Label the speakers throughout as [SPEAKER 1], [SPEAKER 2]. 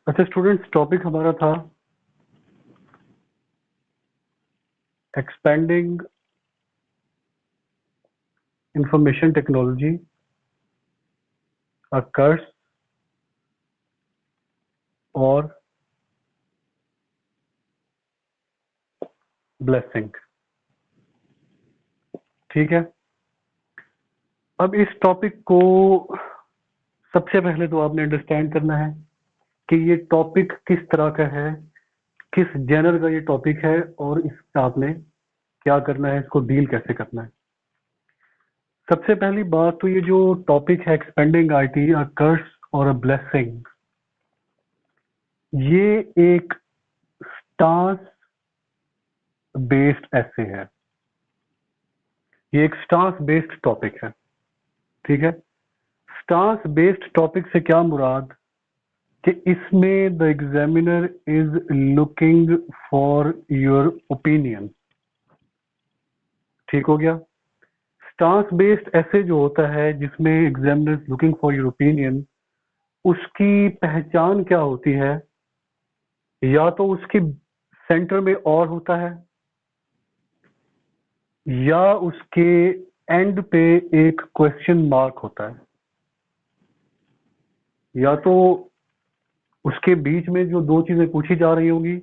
[SPEAKER 1] अच्छा students, topic हमारा था एक्सपेंडिंग इंफॉर्मेशन टेक्नोलॉजी अ कर्स और ब्लेसिंग। ठीक है, अब इस टॉपिक को सबसे पहले तो आपने अंडरस्टैंड करना है कि ये टॉपिक किस तरह का है, किस जेनर का ये टॉपिक है और इसमें आपने क्या करना है, इसको डील कैसे करना है। सबसे पहली बात तो ये जो टॉपिक है एक्सपेंडिंग आईटी अ कर्स और अ ब्लेसिंग, ये एक स्टांस बेस्ड ऐसे है, ये एक स्टांस बेस्ड टॉपिक है। ठीक है, स्टांस बेस्ड टॉपिक से क्या मुराद कि इसमें the examiner is looking for your opinion. ठीक हो गया। स्टांस बेस्ड ऐसे जो होता है जिसमें examiner is looking for your opinion, उसकी पहचान क्या होती है? या तो उसकी सेंटर में और होता है या उसके एंड पे एक क्वेश्चन मार्क होता है, या तो उसके बीच में जो दो चीजें पूछी जा रही होंगी,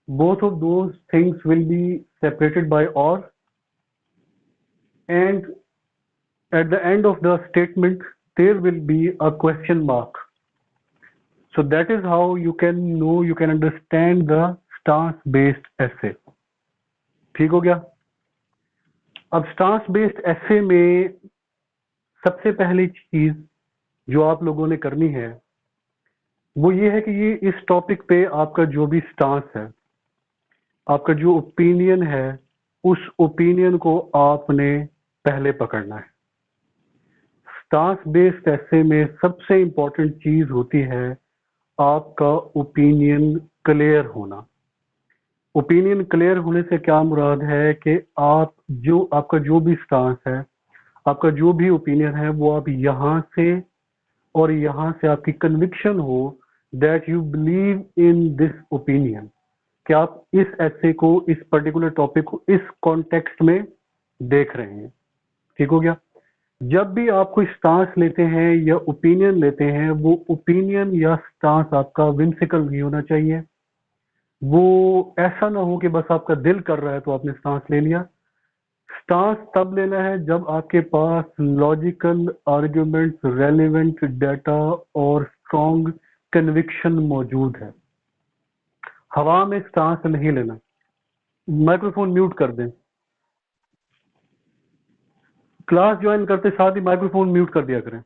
[SPEAKER 1] both of those things will be separated by or, and at the end of the statement there will be a question mark. So that is how you can know, you can understand the stance based essay. ठीक हो गया। अब stance based essay में सबसे पहली चीज जो आप लोगों ने करनी है वो ये है कि ये इस टॉपिक पे आपका जो भी स्टांस है, आपका जो ओपिनियन है, उस ओपिनियन को आपने पहले पकड़ना है। स्टांस बेस्ड ऐसे में सबसे इंपॉर्टेंट चीज होती है आपका ओपिनियन क्लियर होना। ओपिनियन क्लियर होने से क्या मुराद है कि आप जो आपका जो भी स्टांस है, आपका जो भी ओपिनियन है, वो आप यहाँ से और यहाँ से आपकी कन्विक्शन हो that you believe in this opinion, कि आप इस ऐसे को, इस पर्टिकुलर टॉपिक को इस कॉन्टेक्स्ट में देख रहे हैं। ठीक हो गया। जब भी आप कोई स्टांस लेते हैं या ओपिनियन लेते हैं, वो ओपिनियन या स्टांस आपका विम्सिकल नहीं होना चाहिए। वो ऐसा ना हो कि बस आपका दिल कर रहा है तो आपने स्टांस ले लिया। स्टांस तब लेना है जब आपके पास लॉजिकल आर्ग्यूमेंट्स, रेलेवेंट डाटा और स्ट्रॉन्ग कन्विक्शन मौजूद है। हवा में स्टांस नहीं लेना। माइक्रोफोन म्यूट कर दें। क्लास ज्वाइन करते साथ ही माइक्रोफोन म्यूट कर दिया करें।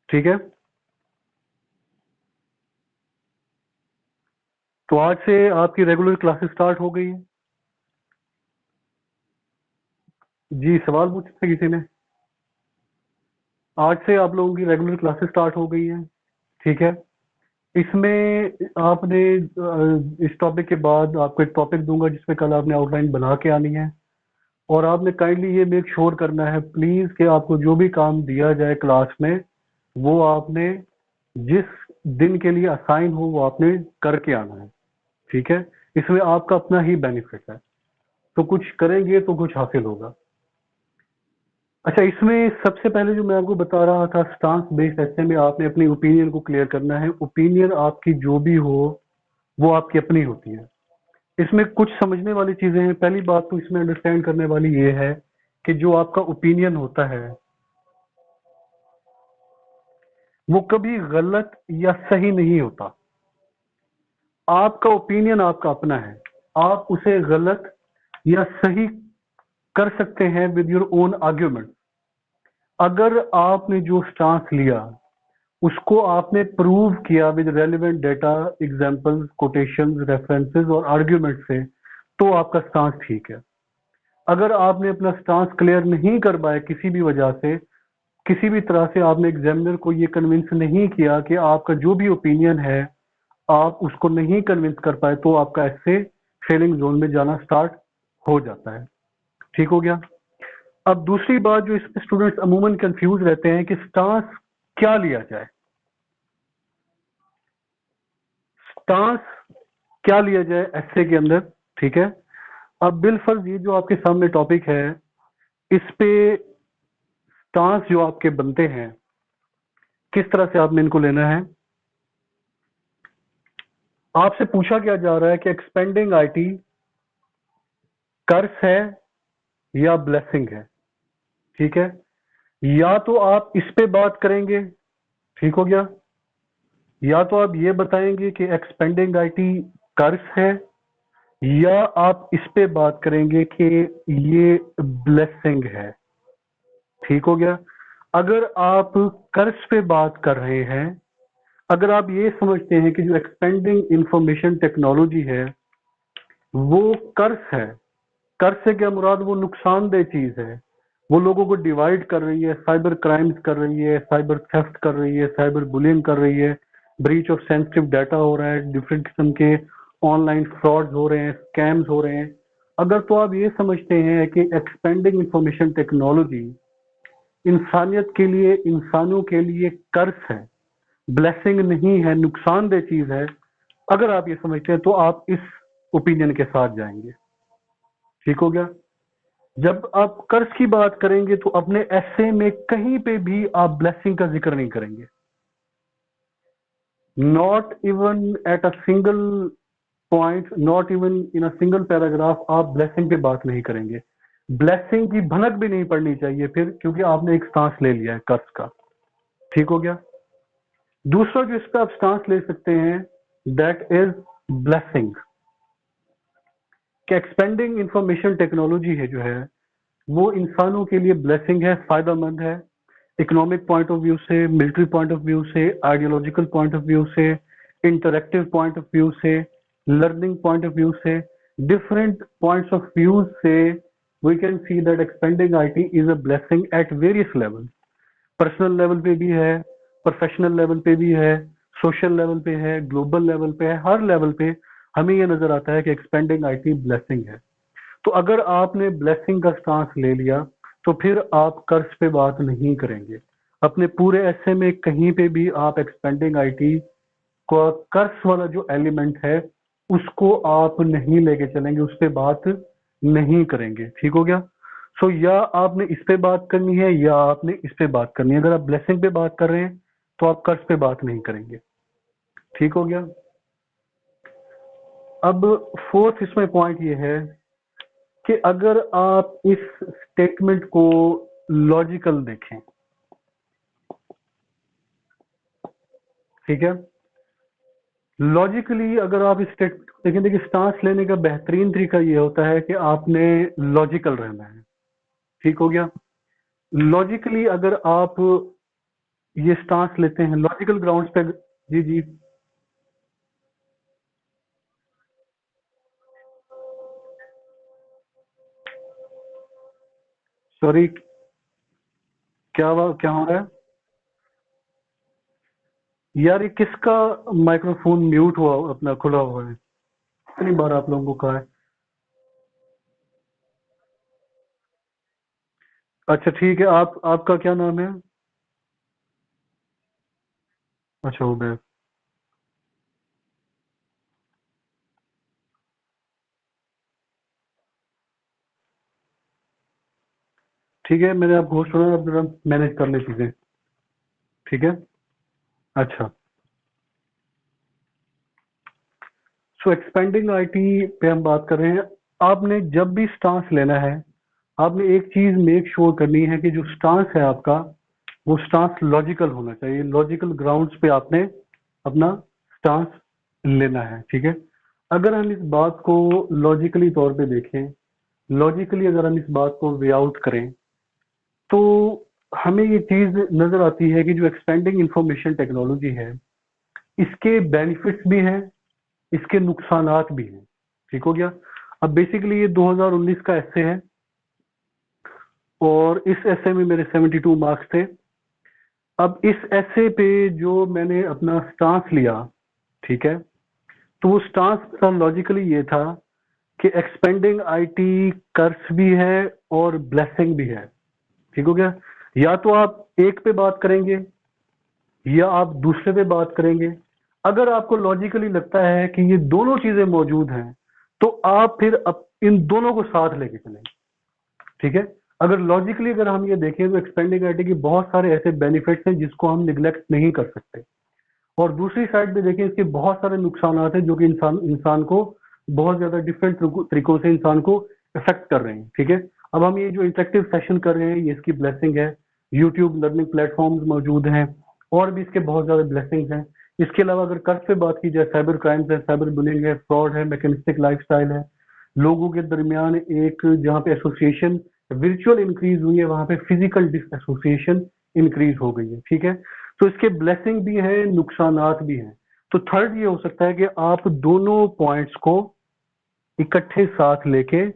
[SPEAKER 1] ठीक है, तो आज से आपकी रेगुलर क्लासेस स्टार्ट हो गई है। जी, सवाल पूछा किसी ने? आज से आप लोगों की रेगुलर क्लासेस स्टार्ट हो गई हैं। ठीक है, इसमें आपने इस टॉपिक के बाद आपको एक टॉपिक दूंगा जिसमें कल आपने आउटलाइन बना के आनी है, और आपने काइंडली ये मेक श्योर करना है प्लीज कि आपको जो भी काम दिया जाए क्लास में, वो आपने जिस दिन के लिए असाइन हो वो आपने करके आना है। ठीक है, इसमें आपका अपना ही बेनिफिट है, तो कुछ करेंगे तो कुछ हासिल होगा। अच्छा, इसमें सबसे पहले जो मैं आपको बता रहा था स्टांस बेस्ड ऐसे में आपने अपनी ओपिनियन को क्लियर करना है। ओपिनियन आपकी जो भी हो वो आपकी अपनी होती है। इसमें कुछ समझने वाली चीजें हैं। पहली बात तो इसमें अंडरस्टैंड करने वाली ये है कि जो आपका ओपिनियन होता है वो कभी गलत या सही नहीं होता। आपका ओपिनियन आपका अपना है, आप उसे गलत या सही कर सकते हैं विद योर ओन आर्ग्यूमेंट। अगर आपने जो स्टांस लिया उसको आपने प्रूव किया with relevant data, examples, quotations, references और आर्ग्यूमेंट से, तो आपका स्टांस ठीक है। अगर आपने अपना स्टांस क्लियर नहीं कर पाए किसी भी वजह से, किसी भी तरह से आपने एग्जामिनर को ये कन्विंस नहीं किया कि आपका जो भी ओपिनियन है आप उसको नहीं कन्विंस कर पाए, तो आपका ऐसे फेलिंग जोन में जाना स्टार्ट हो जाता है। ठीक हो गया। अब दूसरी बात जो इसमें स्टूडेंट्स अमूमन कंफ्यूज रहते हैं कि स्टांस क्या लिया जाए। स्टांस क्या लिया जाए एसे के अंदर, ठीक है। अब बिलफर्ज ये जो आपके सामने टॉपिक है, इस पे स्टांस जो आपके बनते हैं, किस तरह से आपने इनको लेना है। आपसे पूछा क्या जा रहा है कि एक्सपेंडिंग आईटी कर्स है या ब्लेसिंग है, ठीक है। या तो आप इस पे बात करेंगे, ठीक हो गया, या तो आप ये बताएंगे कि एक्सपेंडिंग आईटी कर्स है, या आप इस पे बात करेंगे कि ये ब्लेसिंग है, ठीक हो गया। अगर आप कर्स पे बात कर रहे हैं, अगर आप ये समझते हैं कि जो एक्सपेंडिंग इंफॉर्मेशन टेक्नोलॉजी है वो कर्स है, कर्स से क्या मुराद, वो नुकसानदेह चीज है, वो लोगों को डिवाइड कर रही है, साइबर क्राइम्स कर रही है, साइबर थेफ्ट कर रही है, साइबर बुलिंग कर रही है, ब्रीच ऑफ सेंसिटिव डाटा हो रहा है, डिफरेंट किस्म के ऑनलाइन फ्रॉड्स हो रहे हैं, स्कैम्स हो रहे हैं। अगर तो आप ये समझते हैं कि एक्सपेंडिंग इंफॉर्मेशन टेक्नोलॉजी इंसानियत के लिए, इंसानों के लिए कर्स है, ब्लेसिंग नहीं है, नुकसानदेह चीज है, अगर आप ये समझते हैं तो आप इस ओपिनियन के साथ जाएंगे, ठीक हो गया। जब आप कर्ज की बात करेंगे तो अपने एसे में कहीं पे भी आप ब्लेसिंग का जिक्र नहीं करेंगे, not even at a single point, not even in a single paragraph आप ब्लेसिंग पे बात नहीं करेंगे। ब्लेसिंग की भनक भी नहीं पड़नी चाहिए फिर, क्योंकि आपने एक स्टांस ले लिया है कर्ज का, ठीक हो गया। दूसरा जो इस पे आप स्टांस ले सकते हैं, दैट इज ब्लेसिंग। कि एक्सपेंडिंग इंफॉर्मेशन टेक्नोलॉजी है जो है वो इंसानों के लिए ब्लेसिंग है, फायदेमंद है, इकोनॉमिक पॉइंट ऑफ व्यू से, मिलिट्री पॉइंट ऑफ व्यू से, आइडियोलॉजिकल पॉइंट ऑफ व्यू से, इंटरेक्टिव पॉइंट ऑफ व्यू से, लर्निंग पॉइंट ऑफ व्यू से, डिफरेंट पॉइंट्स ऑफ व्यू से we can see that expanding IT is a blessing at various level. Personal level पे भी है, professional level पे भी है, सोशल लेवल पे है, ग्लोबल लेवल पे है, हर लेवल पे हमें ये नजर आता है कि एक्सपेंडिंग आईटी ब्लेसिंग है। तो अगर आपने ब्लेसिंग का स्टांस ले लिया तो फिर आप कर्ज पे बात नहीं करेंगे, अपने पूरे ऐसे में कहीं पे भी आप एक्सपेंडिंग आईटी का कर्ज वाला जो एलिमेंट है उसको आप नहीं लेके चलेंगे, उस पे बात नहीं करेंगे, ठीक हो गया। सो या आपने इस पे बात करनी है या आपने इस पे बात करनी है। अगर आप ब्लेसिंग पे बात कर रहे हैं तो आप कर्ज पे बात नहीं करेंगे, ठीक हो गया। अब फोर्थ इसमें पॉइंट ये है कि अगर आप इस स्टेटमेंट को लॉजिकल देखें, ठीक है, लॉजिकली अगर आप इस स्टेटमेंट को देखें, देखिए स्टांस लेने का बेहतरीन तरीका ये होता है कि आपने लॉजिकल रहना है, ठीक हो गया। लॉजिकली अगर आप ये स्टांस लेते हैं लॉजिकल ग्राउंड्स पे, जी जी, सॉरी, क्या हो रहा है यार, ये किसका माइक्रोफोन म्यूट हुआ अपना खुला हुआ है, कितनी बार आप लोगों को कहा है। अच्छा ठीक है, आप आपका क्या नाम है। अच्छा उबैर, ठीक है, मैंने आपको होस्ट बनाया, आप जरा मैनेज कर ले चीजें, ठीक है। अच्छा, सो एक्सपेंडिंग आईटी पे हम बात कर रहे हैं। आपने जब भी स्टांस लेना है, आपने एक चीज मेक श्योर करनी है कि जो स्टांस है आपका वो स्टांस लॉजिकल होना चाहिए, लॉजिकल ग्राउंड्स पे आपने अपना स्टांस लेना है, ठीक है। अगर हम इस बात को लॉजिकली तौर पे देखें, लॉजिकली अगर हम इस बात को वे आउट करें तो हमें ये चीज नजर आती है कि जो एक्सपेंडिंग इंफॉर्मेशन टेक्नोलॉजी है इसके बेनिफिट्स भी हैं, इसके नुकसानात भी हैं, ठीक हो गया। अब बेसिकली ये 2019 का एस्से है और इस एस्से में मेरे 72 मार्क्स थे। अब इस एस्से पे जो मैंने अपना स्टांस लिया, ठीक है, तो वो स्टांस था लॉजिकली ये था कि एक्सपेंडिंग आईटी कर्स भी है और ब्लेसिंग भी है, ठीक हो गया। या तो आप एक पे बात करेंगे या आप दूसरे पे बात करेंगे। अगर आपको लॉजिकली लगता है कि ये दोनों चीजें मौजूद हैं तो आप फिर इन दोनों को साथ लेके चलेंगे। ठीक है, अगर लॉजिकली अगर हम ये देखें तो एक्सपेंडिंग आईटी के बहुत सारे ऐसे बेनिफिट्स हैं जिसको हम निग्लेक्ट नहीं कर सकते, और दूसरी साइड पे देखें इसके बहुत सारे नुकसान हैं जो कि इंसान इंसान को बहुत ज्यादा डिफरेंट तरीकों से इंसान को इफेक्ट कर रहे हैं। ठीक है, अब हम ये जो इंटरेक्टिव सेशन कर रहे हैं ये इसकी ब्लेसिंग है, यूट्यूब लर्निंग प्लेटफॉर्म्स मौजूद हैं, और भी इसके बहुत ज्यादा ब्लेसिंग्स हैं। इसके अलावा अगर कर्ज पे बात की जाए, साइबर क्राइम्स है, साइबर बुलिंग है, फ्रॉड है, मैकेनिस्टिक लाइफस्टाइल है, लोगों के दरमियान एक जहाँ पे एसोसिएशन वर्चुअल इंक्रीज हुई है वहां पे फिजिकल डिसएसोसिएशन इंक्रीज हो गई है। ठीक है, तो इसके ब्लेसिंग भी है, नुकसानात भी हैं। तो थर्ड ये हो सकता है कि आप दोनों पॉइंट्स को इकट्ठे साथ लेके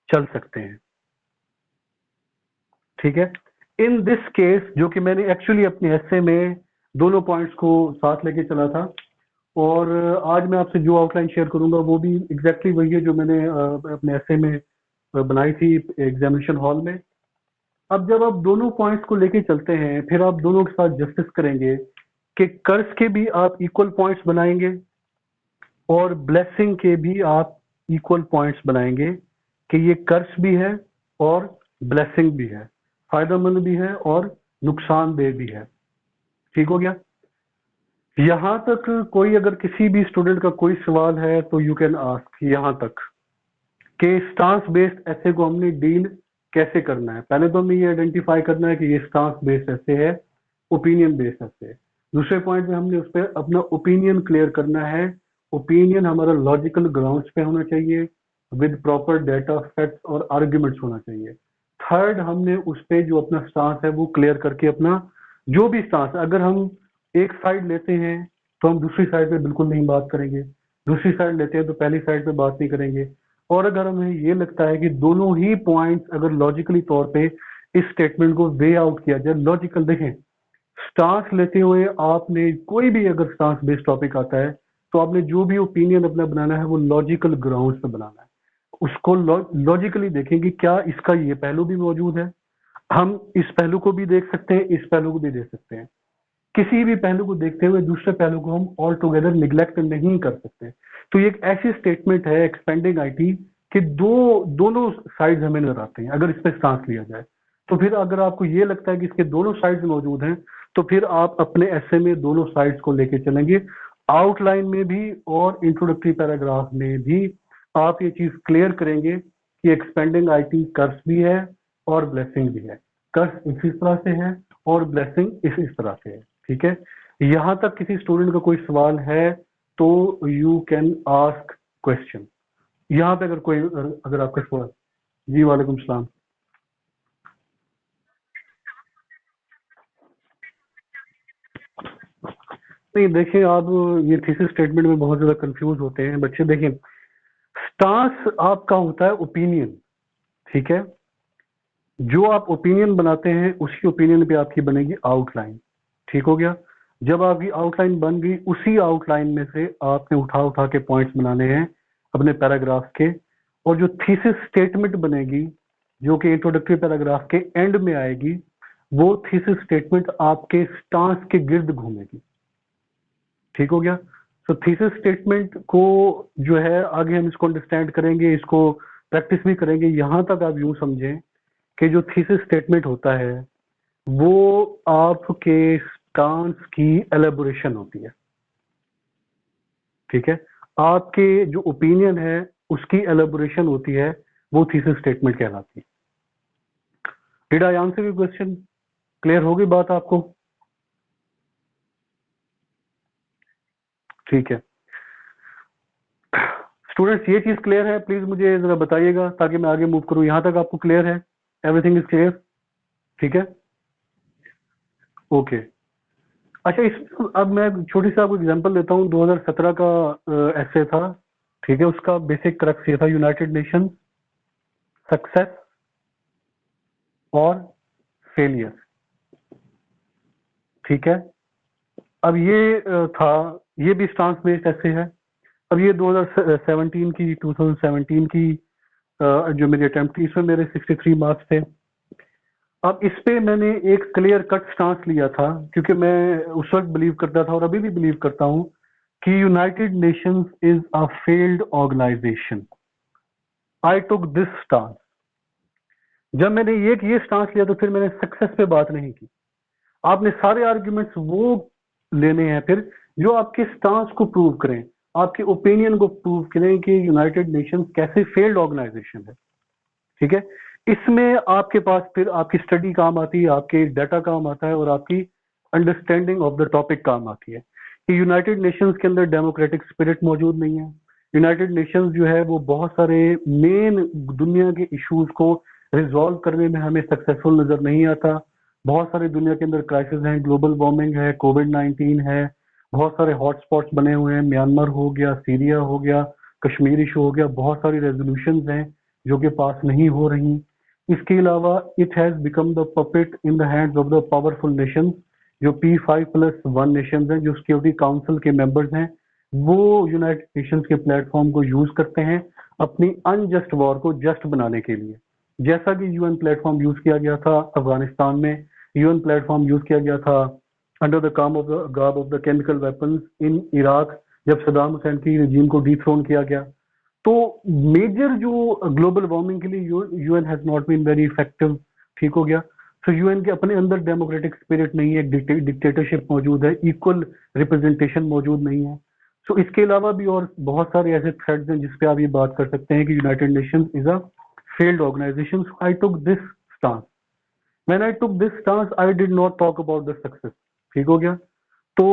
[SPEAKER 1] चल सकते हैं। ठीक है, इन दिस केस जो कि मैंने एक्चुअली अपने एस्से में दोनों पॉइंट्स को साथ लेके चला था, और आज मैं आपसे जो आउटलाइन शेयर करूंगा वो भी एग्जैक्टली वही है जो मैंने अपने एस्से में बनाई थी एग्जामिनेशन हॉल में। अब जब आप दोनों पॉइंट्स को लेके चलते हैं फिर आप दोनों के साथ जस्टिस करेंगे कि कर्ज के भी आप इक्वल पॉइंट्स बनाएंगे और ब्लेसिंग के भी आप इक्वल पॉइंट्स बनाएंगे कि ये कर्ज भी है और ब्लेसिंग भी है, फायदेमंद भी है और नुकसानदेह भी है। ठीक हो गया? यहाँ तक कोई अगर किसी भी स्टूडेंट का कोई सवाल है तो यू कैन आस्क यहाँ तक कि स्टांस बेस्ड ऐसे को हमने डील कैसे करना है। पहले तो हमें ये आइडेंटिफाई करना है कि ये स्टांस बेस्ड ऐसे है, ओपिनियन बेस्ड ऐसे है। दूसरे पॉइंट में हमने उस पर अपना ओपिनियन क्लियर करना है। ओपिनियन हमारा लॉजिकल ग्राउंड्स पे होना चाहिए, विद प्रॉपर डेटा फैक्ट्स और आर्ग्यूमेंट्स होना चाहिए। थर्ड, हमने उस पे जो अपना स्टांस है वो क्लियर करके अपना जो भी स्टांस है, अगर हम एक साइड लेते हैं तो हम दूसरी साइड पे बिल्कुल नहीं बात करेंगे, दूसरी साइड लेते हैं तो पहली साइड पे बात नहीं करेंगे। और अगर हमें ये लगता है कि दोनों ही पॉइंट्स अगर लॉजिकली तौर पे इस स्टेटमेंट को वे आउट किया जाए, लॉजिकल देखें, स्टांस लेते हुए आपने कोई भी अगर स्टांस बेस्ड टॉपिक आता है तो आपने जो भी ओपिनियन अपना बनाना है वो लॉजिकल ग्राउंड्स पे बनाना है। उसको लॉजिकली देखें कि क्या इसका ये पहलू भी मौजूद है, हम इस पहलू को भी देख सकते हैं, इस पहलू को भी देख सकते हैं। किसी भी पहलू को देखते हुए दूसरे पहलू को हम ऑल टुगेदर निग्लेक्ट नहीं कर सकते। तो ये एक ऐसी स्टेटमेंट है एक्सपेंडिंग आईटी कि दोनों साइड्स हमें नजर आते हैं अगर इस पर स्टांस लिया जाए। तो फिर अगर आपको ये लगता है कि इसके दोनों साइड्स मौजूद हैं तो फिर आप अपने एस्से में दोनों साइड्स को लेके चलेंगे, आउटलाइन में भी और इंट्रोडक्टरी पैराग्राफ में भी आप ये चीज क्लियर करेंगे कि एक्सपेंडिंग आईटी कर्ज भी है और ब्लेसिंग भी है। कर्ज इस तरह से है और ब्लेसिंग इस तरह से है। ठीक है, यहां तक किसी स्टूडेंट का कोई सवाल है तो यू कैन आस्क क्वेश्चन। यहाँ पे अगर कोई अगर आपका सवाल। जी वालेकुम सलाम। नहीं देखिए, आप ये थीसिस स्टेटमेंट में बहुत ज्यादा कंफ्यूज होते हैं बच्चे। देखिए, स्टांस आपका होता है ओपिनियन। ठीक है, जो आप ओपिनियन बनाते हैं उसी ओपिनियन पे आपकी बनेगी आउटलाइन। ठीक हो गया? जब आपकी आउटलाइन बन गई उसी आउटलाइन में से आपने उठा उठा के पॉइंट्स बनाने हैं अपने पैराग्राफ के, और जो थीसिस स्टेटमेंट बनेगी जो कि इंट्रोडक्टरी पैराग्राफ के एंड में आएगी वो थीसिस स्टेटमेंट आपके स्टांस के गिर्द घूमेगी। ठीक हो गया? तो थीसिस स्टेटमेंट को जो है आगे हम इसको अंडरस्टैंड करेंगे, इसको प्रैक्टिस भी करेंगे। यहां तक आप यूं समझें कि जो थीसिस स्टेटमेंट होता है वो आपके स्टांस की एलेबोरेशन होती है। ठीक है, आपके जो ओपिनियन है उसकी एलेबोरेशन होती है, वो थीसिस स्टेटमेंट कहलाती है। Did I answer your question? Clear हो गई बात आपको? ठीक है स्टूडेंट्स, ये चीज क्लियर है? प्लीज मुझे जरा बताइएगा ताकि मैं आगे मूव करूं। यहां तक आपको क्लियर है? Everything is clear? ठीक है, ओके। अच्छा, इस अब मैं छोटी सी आपको एग्जांपल देता हूँ। 2017 का एसे था। ठीक है, उसका बेसिक क्रक्स ये था, यूनाइटेड नेशन सक्सेस और फेलियर। ठीक है, अब ये था, ये भी स्टांस बेस्ड ऐसे है। अब ये 2017 की जो मेरी अटेम्प्ट थी इसमें मेरे 63 मार्क्स थे। अब इस पे मैंने एक क्लियर कट स्टांस लिया था क्योंकि मैं उस वक्त बिलीव करता था और अभी भी बिलीव करता हूँ कि United Nations is a failed organisation. I took this stance. जब मैंने ये स्टांस लिया तो फिर मैंने सक्सेस पे बात नहीं की। आपने सारे आर्ग्यूमेंट्स वो लेने हैं फिर जो आपके स्टांस को प्रूव करें, आपके ओपिनियन को प्रूव करें कि यूनाइटेड नेशंस कैसे फेल्ड ऑर्गेनाइजेशन है। ठीक है, इसमें आपके पास फिर आपकी स्टडी काम आती है, आपके डाटा काम आता है और आपकी अंडरस्टैंडिंग ऑफ द टॉपिक काम आती है कि यूनाइटेड नेशंस के अंदर डेमोक्रेटिक स्पिरिट मौजूद नहीं है। यूनाइटेड नेशंस जो है वो बहुत सारे मेन दुनिया के इश्यूज को रिजॉल्व करने में हमें सक्सेसफुल नजर नहीं आता। बहुत सारी दुनिया के अंदर क्राइसिस हैं, ग्लोबल वार्मिंग है, कोविड-19 है, बहुत सारे हॉटस्पॉट्स बने हुए हैं, म्यांमार हो गया, सीरिया हो गया, कश्मीर इशू हो गया, बहुत सारी रेजोल्यूशंस हैं जो कि पास नहीं हो रही। इसके अलावा it has become the puppet in the hands of the powerful Nations. जो P5+1 नेशंस हैं, जो सिक्योरिटी काउंसिल के मेंबर्स हैं, वो यूनाइटेड नेशंस के प्लेटफॉर्म को यूज करते हैं अपनी अनजस्ट वॉर को जस्ट बनाने के लिए। जैसा कि यूएन प्लेटफॉर्म यूज किया गया था अफगानिस्तान में, यूएन प्लेटफॉर्म यूज किया गया था under the garb of the chemical weapons in Iraq, जब सदाम हुसैन की रजीम को डिथ्रोन किया गया। तो मेजर जो ग्लोबल वार्मिंग के लिए UN has not been very effective. ठीक हो गया। तो यूएन के अपने अंदर डेमोक्रेटिक स्पिरिट नहीं है, डिक्टेटरशिप मौजूद है, इक्वल रिप्रेजेंटेशन मौजूद नहीं है। सो इसके अलावा भी और बहुत सारे ऐसे थ्रेड्स हैं जिसपे आप ये बात कर सकते हैं कि United Nations is a failed organization. So I took this stance. When I took this stance, I did not talk about the success. ठीक हो गया। तो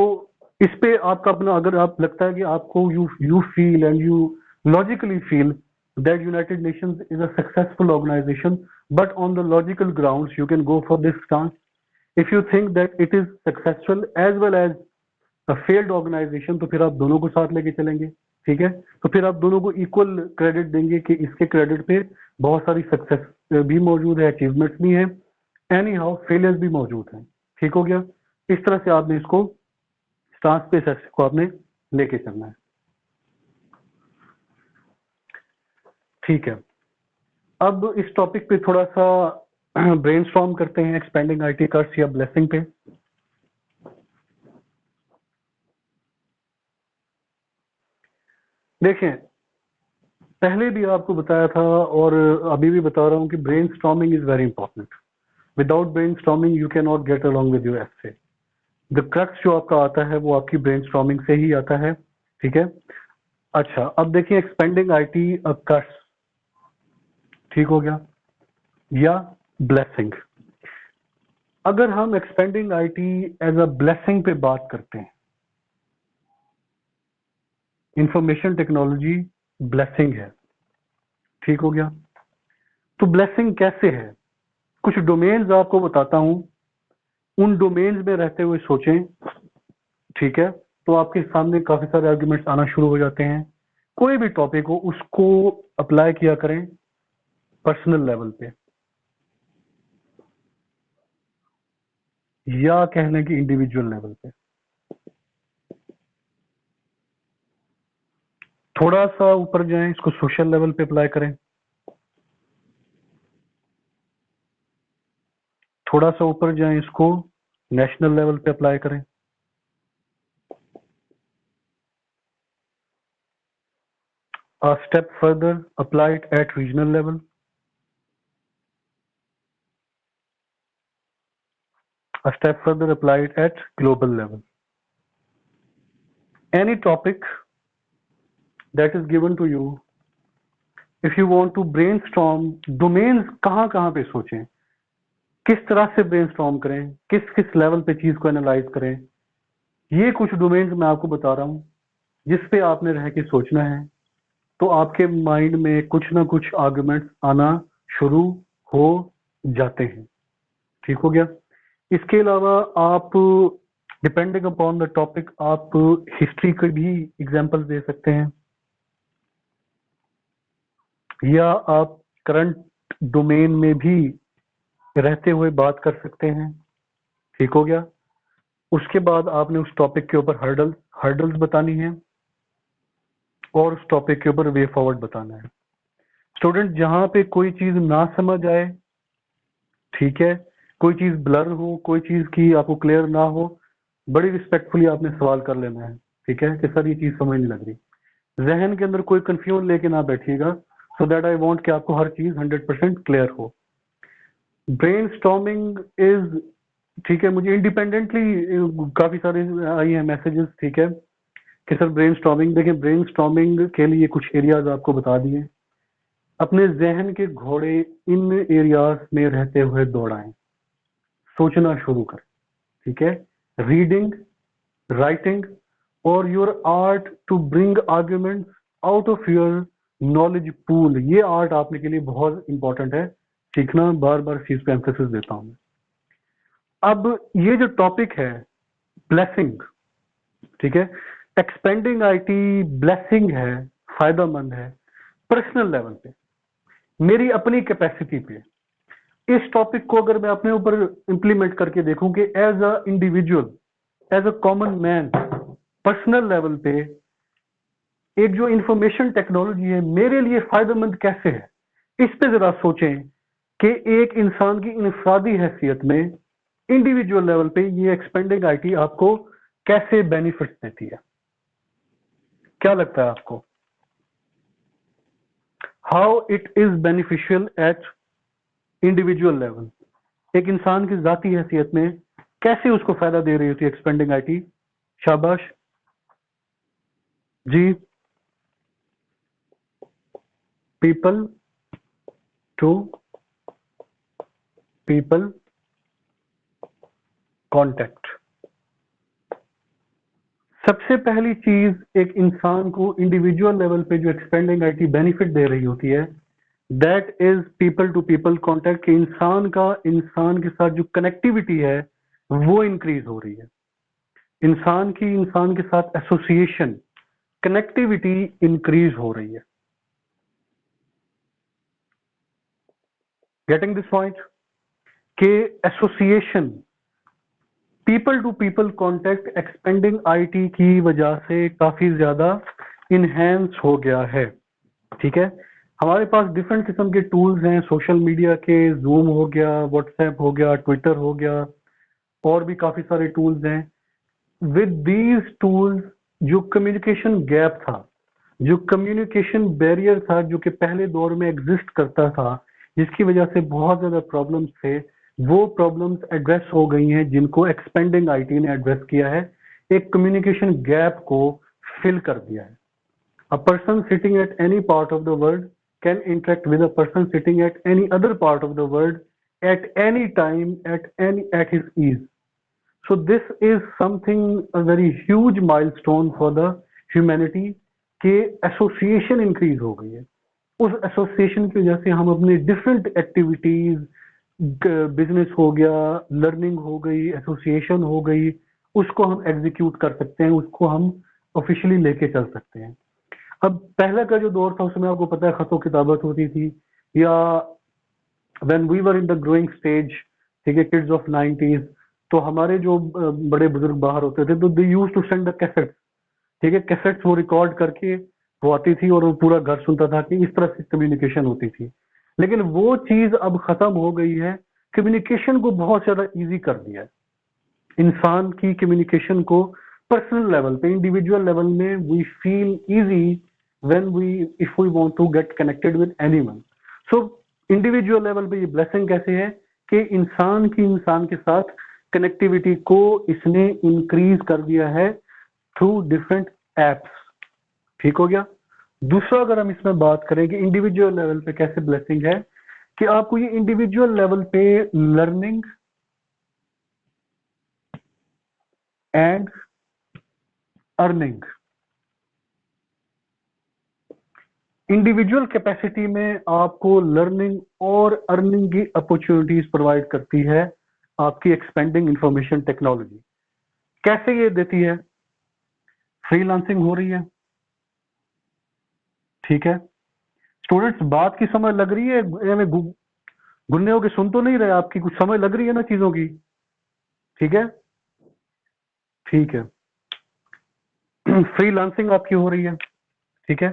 [SPEAKER 1] इस पे आपका अपना, अगर आप लगता है कि आपको you feel and you logically feel that United Nations is a successful organization, but on the logical grounds you can go for this stance. If you think that it is successful as well as failed organisation, तो फिर आप दोनों को साथ लेके चलेंगे। ठीक है, तो फिर आप दोनों को इक्वल क्रेडिट देंगे कि इसके क्रेडिट पे बहुत सारी सक्सेस भी मौजूद है, अचीवमेंट्स भी हैं, एनी हाउ फेलियर्स भी मौजूद हैं। ठीक हो गया। इस तरह से आपने इसको स्टांस पे सेक्शन को आपने लेके चलना है। ठीक है, अब इस टॉपिक पे थोड़ा सा ब्रेनस्टॉर्म करते हैं एक्सपेंडिंग आईटी कर्स या ब्लेसिंग पे। देखें, पहले भी आपको बताया था और अभी भी बता रहा हूं कि brain storming is very important. Without brain storming you can not get along with your essay. The crux जो आपका आता है वो आपकी ब्रेन स्टॉर्मिंग से ही आता है। ठीक है। अच्छा, अब देखिए एक्सपेंडिंग आईटी कर्स, ठीक हो गया, या ब्लेसिंग। अगर हम expanding IT as a blessing पे बात करते हैं, इंफॉर्मेशन टेक्नोलॉजी ब्लेसिंग है। ठीक हो गया। तो ब्लेसिंग कैसे है, कुछ डोमेन्स आपको बताता हूं, उन डोमेन्स में रहते हुए सोचें। ठीक है, तो आपके सामने काफी सारे आर्गुमेंट्स आना शुरू हो जाते हैं। कोई भी टॉपिक हो उसको अप्लाई किया करें पर्सनल लेवल पे, या कहने की इंडिविजुअल लेवल पे। थोड़ा सा ऊपर जाएं, इसको सोशल लेवल पे अप्लाई करें। थोड़ा सा ऊपर जाएं, इसको नेशनल लेवल पे अप्लाई करें। A step further, apply it at regional level. A step further, apply it at global level. Any topic that is given to you, if you want to brainstorm, domains कहाँ पे सोचें, किस तरह से brainstorm करें, किस किस लेवल पे चीज को एनालाइज करें, ये कुछ डोमेन्स मैं आपको बता रहा हूँ जिस पे आपने रह के सोचना है। तो आपके माइंड में कुछ ना कुछ आर्गुमेंट्स आना शुरू हो जाते हैं। ठीक हो गया। इसके अलावा आप डिपेंडिंग अपॉन द टॉपिक आप हिस्ट्री के भी एग्जांपल दे सकते हैं, या आप करंट डोमेन में भी रहते हुए बात कर सकते हैं। ठीक हो गया। उसके बाद आपने उस टॉपिक के ऊपर हर्डल्स बतानी है और उस टॉपिक के ऊपर वे फॉरवर्ड बताना है। स्टूडेंट, जहां पे कोई चीज ना समझ आए, ठीक है, कोई चीज ब्लर हो, कोई चीज की आपको क्लियर ना हो, बड़ी रिस्पेक्टफुली आपने सवाल कर लेना है। ठीक है, कि सर ये चीज समझ नहीं लग रही। जहन के अंदर कोई कंफ्यूजन लेके ना बैठिएगा, सो दैट आई वांट कि आपको हर चीज 100% क्लियर हो। ब्रेनस्टॉर्मिंग इज, ठीक है, मुझे इंडिपेंडेंटली काफी सारे आई हैं मैसेजेस, ठीक है, कि सर ब्रेनस्टॉर्मिंग, देखिए ब्रेनस्टॉर्मिंग के लिए कुछ एरियाज आपको बता दिए। अपने जहन के घोड़े इन एरियाज में रहते हुए दौड़ाएं, सोचना शुरू करें, ठीक है। रीडिंग, राइटिंग और your art to bring arguments out of your knowledge pool, ये आर्ट आपने के लिए बहुत इंपॉर्टेंट है सीखना, बार बार चीज पे एम्फेसिस देता हूं मैं। अब ये जो टॉपिक है ब्लेसिंग, ठीक है, एक्सपेंडिंग आईटी ब्लेसिंग है, फायदेमंद है पर्सनल लेवल पे, मेरी अपनी कैपेसिटी पे। इस टॉपिक को अगर मैं अपने ऊपर इंप्लीमेंट करके देखूं कि as a individual, as a common man, personal level पे एक जो इंफॉर्मेशन टेक्नोलॉजी है मेरे लिए फायदेमंद कैसे है, इस पे जरा सोचें कि एक इंसान की इंफरादी हैसियत में इंडिविजुअल लेवल पे ये एक्सपेंडिंग आईटी आपको कैसे बेनिफिट देती है। क्या लगता है आपको? How it is beneficial eight individual level, एक इंसान की जाती हैसियत में कैसे उसको फायदा दे रही होती है एक्सपेंडिंग आईटी? शाबाश जी। People to people contact. सबसे पहली चीज एक इंसान को इंडिविजुअल लेवल पे जो एक्सपेंडिंग आईटी बेनिफिट दे रही होती है, that is people to people contact, कि इंसान का इंसान के साथ जो कनेक्टिविटी है वो इंक्रीज हो रही है। इंसान की इंसान के साथ एसोसिएशन, कनेक्टिविटी इंक्रीज हो रही है। Getting this point? के association, people to people contact expanding IT की वजह से काफी ज्यादा इनहेंस हो गया है, ठीक है। हमारे पास डिफरेंट किस्म के टूल्स हैं सोशल मीडिया के, जूम हो गया, व्हाट्सएप हो गया, ट्विटर हो गया, और भी काफी सारे टूल्स हैं। विद दीज टूल्स जो कम्युनिकेशन गैप था, जो कम्युनिकेशन बैरियर था, जो कि पहले दौर में एग्जिस्ट करता था, जिसकी वजह से बहुत ज्यादा प्रॉब्लम्स थे, वो प्रॉब्लम्स एड्रेस हो गई हैं, जिनको एक्सपेंडिंग आईटी ने एड्रेस किया है, एक कम्युनिकेशन गैप को फिल कर दिया है। A person sitting at any part of the world can interact with a person sitting at any other part of the world at any time, at his ease. So this is something, a very huge milestone for the humanity, कि association increase हो गई है। उस association की वजह से हम अपने डिफरेंट एक्टिविटीज, बिजनेस हो गया, लर्निंग हो गई, एसोसिएशन हो गई, उसको हम एग्जीक्यूट कर सकते हैं, उसको हम ऑफिशियली लेके चल सकते हैं। अब पहले का जो दौर था उसमें आपको पता है खतों किताबत होती थी, या when we were in the growing stage, ठीक है, किड्स ऑफ 90s, तो हमारे जो बड़े बुजुर्ग बाहर होते थे तो they use to send the cassettes, ठीक है, कैसेट्स वो रिकॉर्ड करके वो आती थी और वो पूरा घर सुनता था, कि इस तरह से कम्युनिकेशन होती थी। लेकिन वो चीज अब खत्म हो गई है, कम्युनिकेशन को बहुत ज्यादा इजी कर दिया है। इंसान की कम्युनिकेशन को पर्सनल लेवल पे, इंडिविजुअल लेवल में we feel easy when we, if we want to get connected with anyone. So individual level पे ये ब्लेसिंग कैसे है कि इंसान की इंसान के साथ कनेक्टिविटी को इसने इंक्रीज कर दिया है थ्रू डिफरेंट एप्स। ठीक हो गया। दूसरा अगर हम इसमें बात करें कि इंडिविजुअल लेवल पे कैसे ब्लेसिंग है, कि आपको ये इंडिविजुअल लेवल पे learning and earning, individual capacity में आपको लर्निंग और अर्निंग की अपॉर्चुनिटीज प्रोवाइड करती है आपकी एक्सपेंडिंग इंफॉर्मेशन टेक्नोलॉजी। कैसे ये देती है? फ्रीलांसिंग हो रही है, ठीक है। स्टूडेंट्स बात की समझ लग रही है? मैं गुन्ने होके सुन तो नहीं रहे, आपकी कुछ समझ लग रही है ना चीजों की? ठीक है, ठीक है। फ्रीलांसिंग आपकी हो रही है, ठीक है।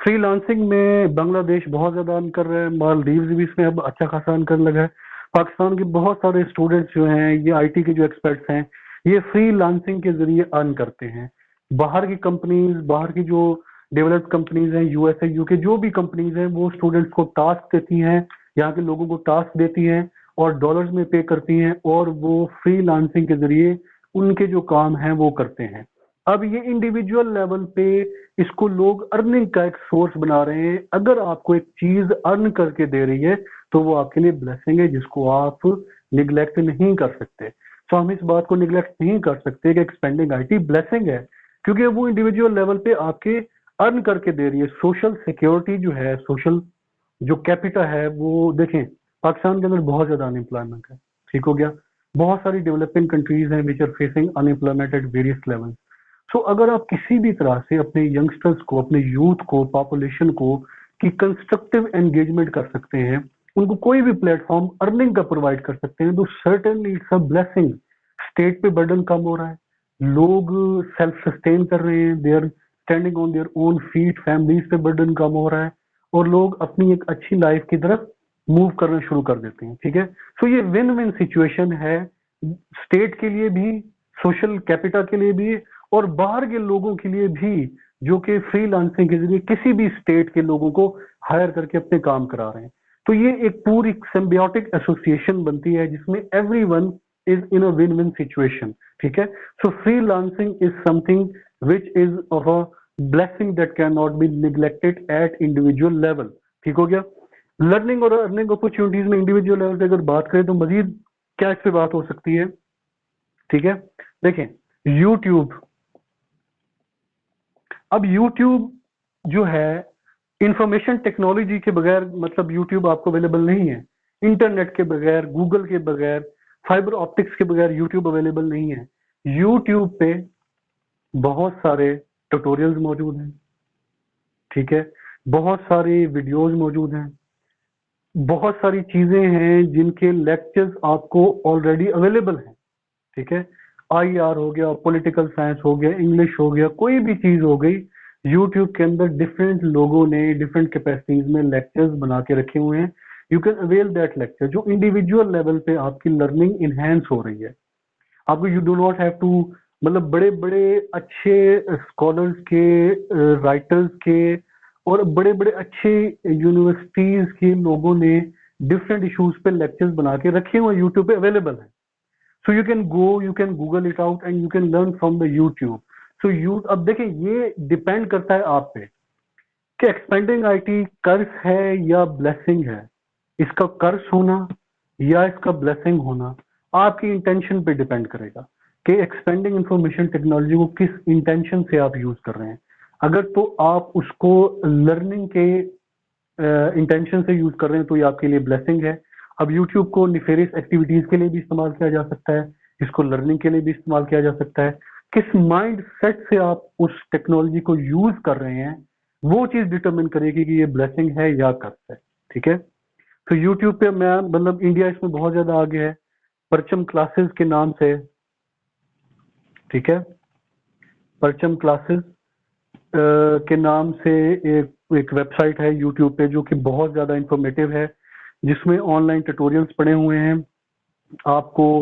[SPEAKER 1] फ्रीलांसिंग में बांग्लादेश बहुत ज्यादा अर्न कर रहे हैं, मालदीव्स भी इसमें अब अच्छा खासा अर्न करने लगा है। पाकिस्तान के बहुत सारे स्टूडेंट्स जो हैं, ये आईटी के जो एक्सपर्ट्स हैं, ये फ्रीलांसिंग के जरिए अर्न करते हैं। बाहर की कंपनीज, बाहर की जो डेवलप्ड कंपनीज हैं, यूएसए यूके जो भी कंपनीज हैं, वो स्टूडेंट्स को टास्क देती हैं, यहाँ के लोगों को टास्क देती हैं और डॉलर्स में पे करती हैं, और वो फ्रीलांसिंग के जरिए उनके जो काम हैं वो करते हैं। अब ये इंडिविजुअल लेवल पे इसको लोग अर्निंग का एक सोर्स बना रहे हैं। अगर आपको एक चीज अर्न करके दे रही है तो वो आपके लिए ब्लेसिंग है, जिसको आप निग्लेक्ट नहीं कर सकते। तो हम इस बात को निग्लेक्ट नहीं कर सकते कि एक्सपेंडिंग आईटी ब्लेसिंग है, क्योंकि वो इंडिविजुअल लेवल पे आपके अर्न करके दे रही है। सोशल सिक्योरिटी जो है, सोशल जो कैपिटा है, वो देखें पाकिस्तान के अंदर बहुत ज्यादा अनएम्प्लॉयमेंट है, ठीक हो गया। बहुत सारी डेवलपिंग कंट्रीज हैं which are facing unemployment at various level. So अगर आप किसी भी तरह से अपने यंगस्टर्स को, अपने यूथ को, पॉपुलेशन को की कंस्ट्रक्टिव एंगेजमेंट कर सकते हैं, उनको कोई भी प्लेटफॉर्म अर्निंग का प्रोवाइड कर सकते हैं, तो certainly it's a blessing. State पे बर्डन कम हो रहा है, लोग सेल्फ सस्टेन कर रहे हैं, they are standing on their own feet, families पे बर्डन कम हो रहा है, और लोग अपनी एक अच्छी लाइफ की तरफ मूव करना शुरू कर देते हैं, ठीक है। सो ये विन विन सिचुएशन है, स्टेट के लिए भी, सोशल कैपिटा के लिए भी, और बाहर के लोगों के लिए भी, जो कि फ्रीलांसिंग के जरिए किसी भी स्टेट के लोगों को हायर करके अपने काम करा रहे हैं। तो ये एक पूरी सिम्बियोटिक एसोसिएशन बनती है जिसमें everyone is in a win win situation, ठीक है। So freelancing is something which is of a blessing that can not be neglected at individual level, ठीक हो गया। लर्निंग और अर्निंग अपॉर्चुनिटीज में इंडिविजुअल लेवल पे अगर बात करें तो मजीद क्या इस पे बात हो सकती है, ठीक है। देखें यूट्यूब, अब यूट्यूब जो है इंफॉर्मेशन टेक्नोलॉजी के बगैर, मतलब यूट्यूब आपको अवेलेबल नहीं है। इंटरनेट के बगैर, गूगल के बगैर, फाइबर ऑप्टिक्स के बगैर यूट्यूब अवेलेबल नहीं है। यूट्यूब पे बहुत सारे ट्यूटोरियल्स मौजूद हैं, ठीक है। बहुत सारी वीडियोस मौजूद हैं, बहुत सारी चीजें हैं जिनके लेक्चर्स आपको ऑलरेडी अवेलेबल हैं, ठीक है। आईआर हो गया, पॉलिटिकल साइंस हो गया, इंग्लिश हो गया, कोई भी चीज हो गई, यूट्यूब के अंदर डिफरेंट लोगों ने डिफरेंट कैपेसिटीज में लेक्चर्स बना के रखे हुए हैं। You can avail that lecture, जो इंडिविजुअल लेवल पे आपकी लर्निंग इनहेंस हो रही है। आपको you do not have to, मतलब बड़े बड़े अच्छे स्कॉलर्स के, राइटर्स के, और बड़े बड़े अच्छे यूनिवर्सिटीज के लोगों ने डिफरेंट इश्यूज पे लेक्चर्स बना के रखे हुए यूट्यूब पे अवेलेबल है। So you can go, you can Google it out and you can learn from the YouTube. So you, अब देखें ये डिपेंड करता है आप पे कि एक्सपेंडिंग आईटी कर्स है या ब्लेसिंग है। इसका कर्स होना या इसका ब्लेसिंग होना आपकी इंटेंशन पे डिपेंड करेगा कि एक्सपेंडिंग इंफॉर्मेशन टेक्नोलॉजी को किस इंटेंशन से आप यूज कर रहे हैं। अगर तो आप उसको लर्निंग के इंटेंशन से यूज कर रहे हैं तो ये आपके लिए ब्लेसिंग है। अब यूट्यूब को निफेरियस एक्टिविटीज के लिए भी इस्तेमाल किया जा सकता है, इसको लर्निंग के लिए भी इस्तेमाल किया जा सकता है। किस माइंड सेट से आप उस टेक्नोलॉजी को यूज कर रहे हैं, वो चीज डिटरमिन करेगी कि ये ब्लेसिंग है या कर्स है, ठीक है। तो यूट्यूब पे मैं, मतलब इंडिया इसमें बहुत ज्यादा आगे है, परचम क्लासेस के नाम से, ठीक है। परचम क्लासेस के नाम से एक वेबसाइट है यूट्यूब पे जो कि बहुत ज्यादा इंफॉर्मेटिव है, जिसमें ऑनलाइन ट्यूटोरियल्स पड़े हुए हैं। आपको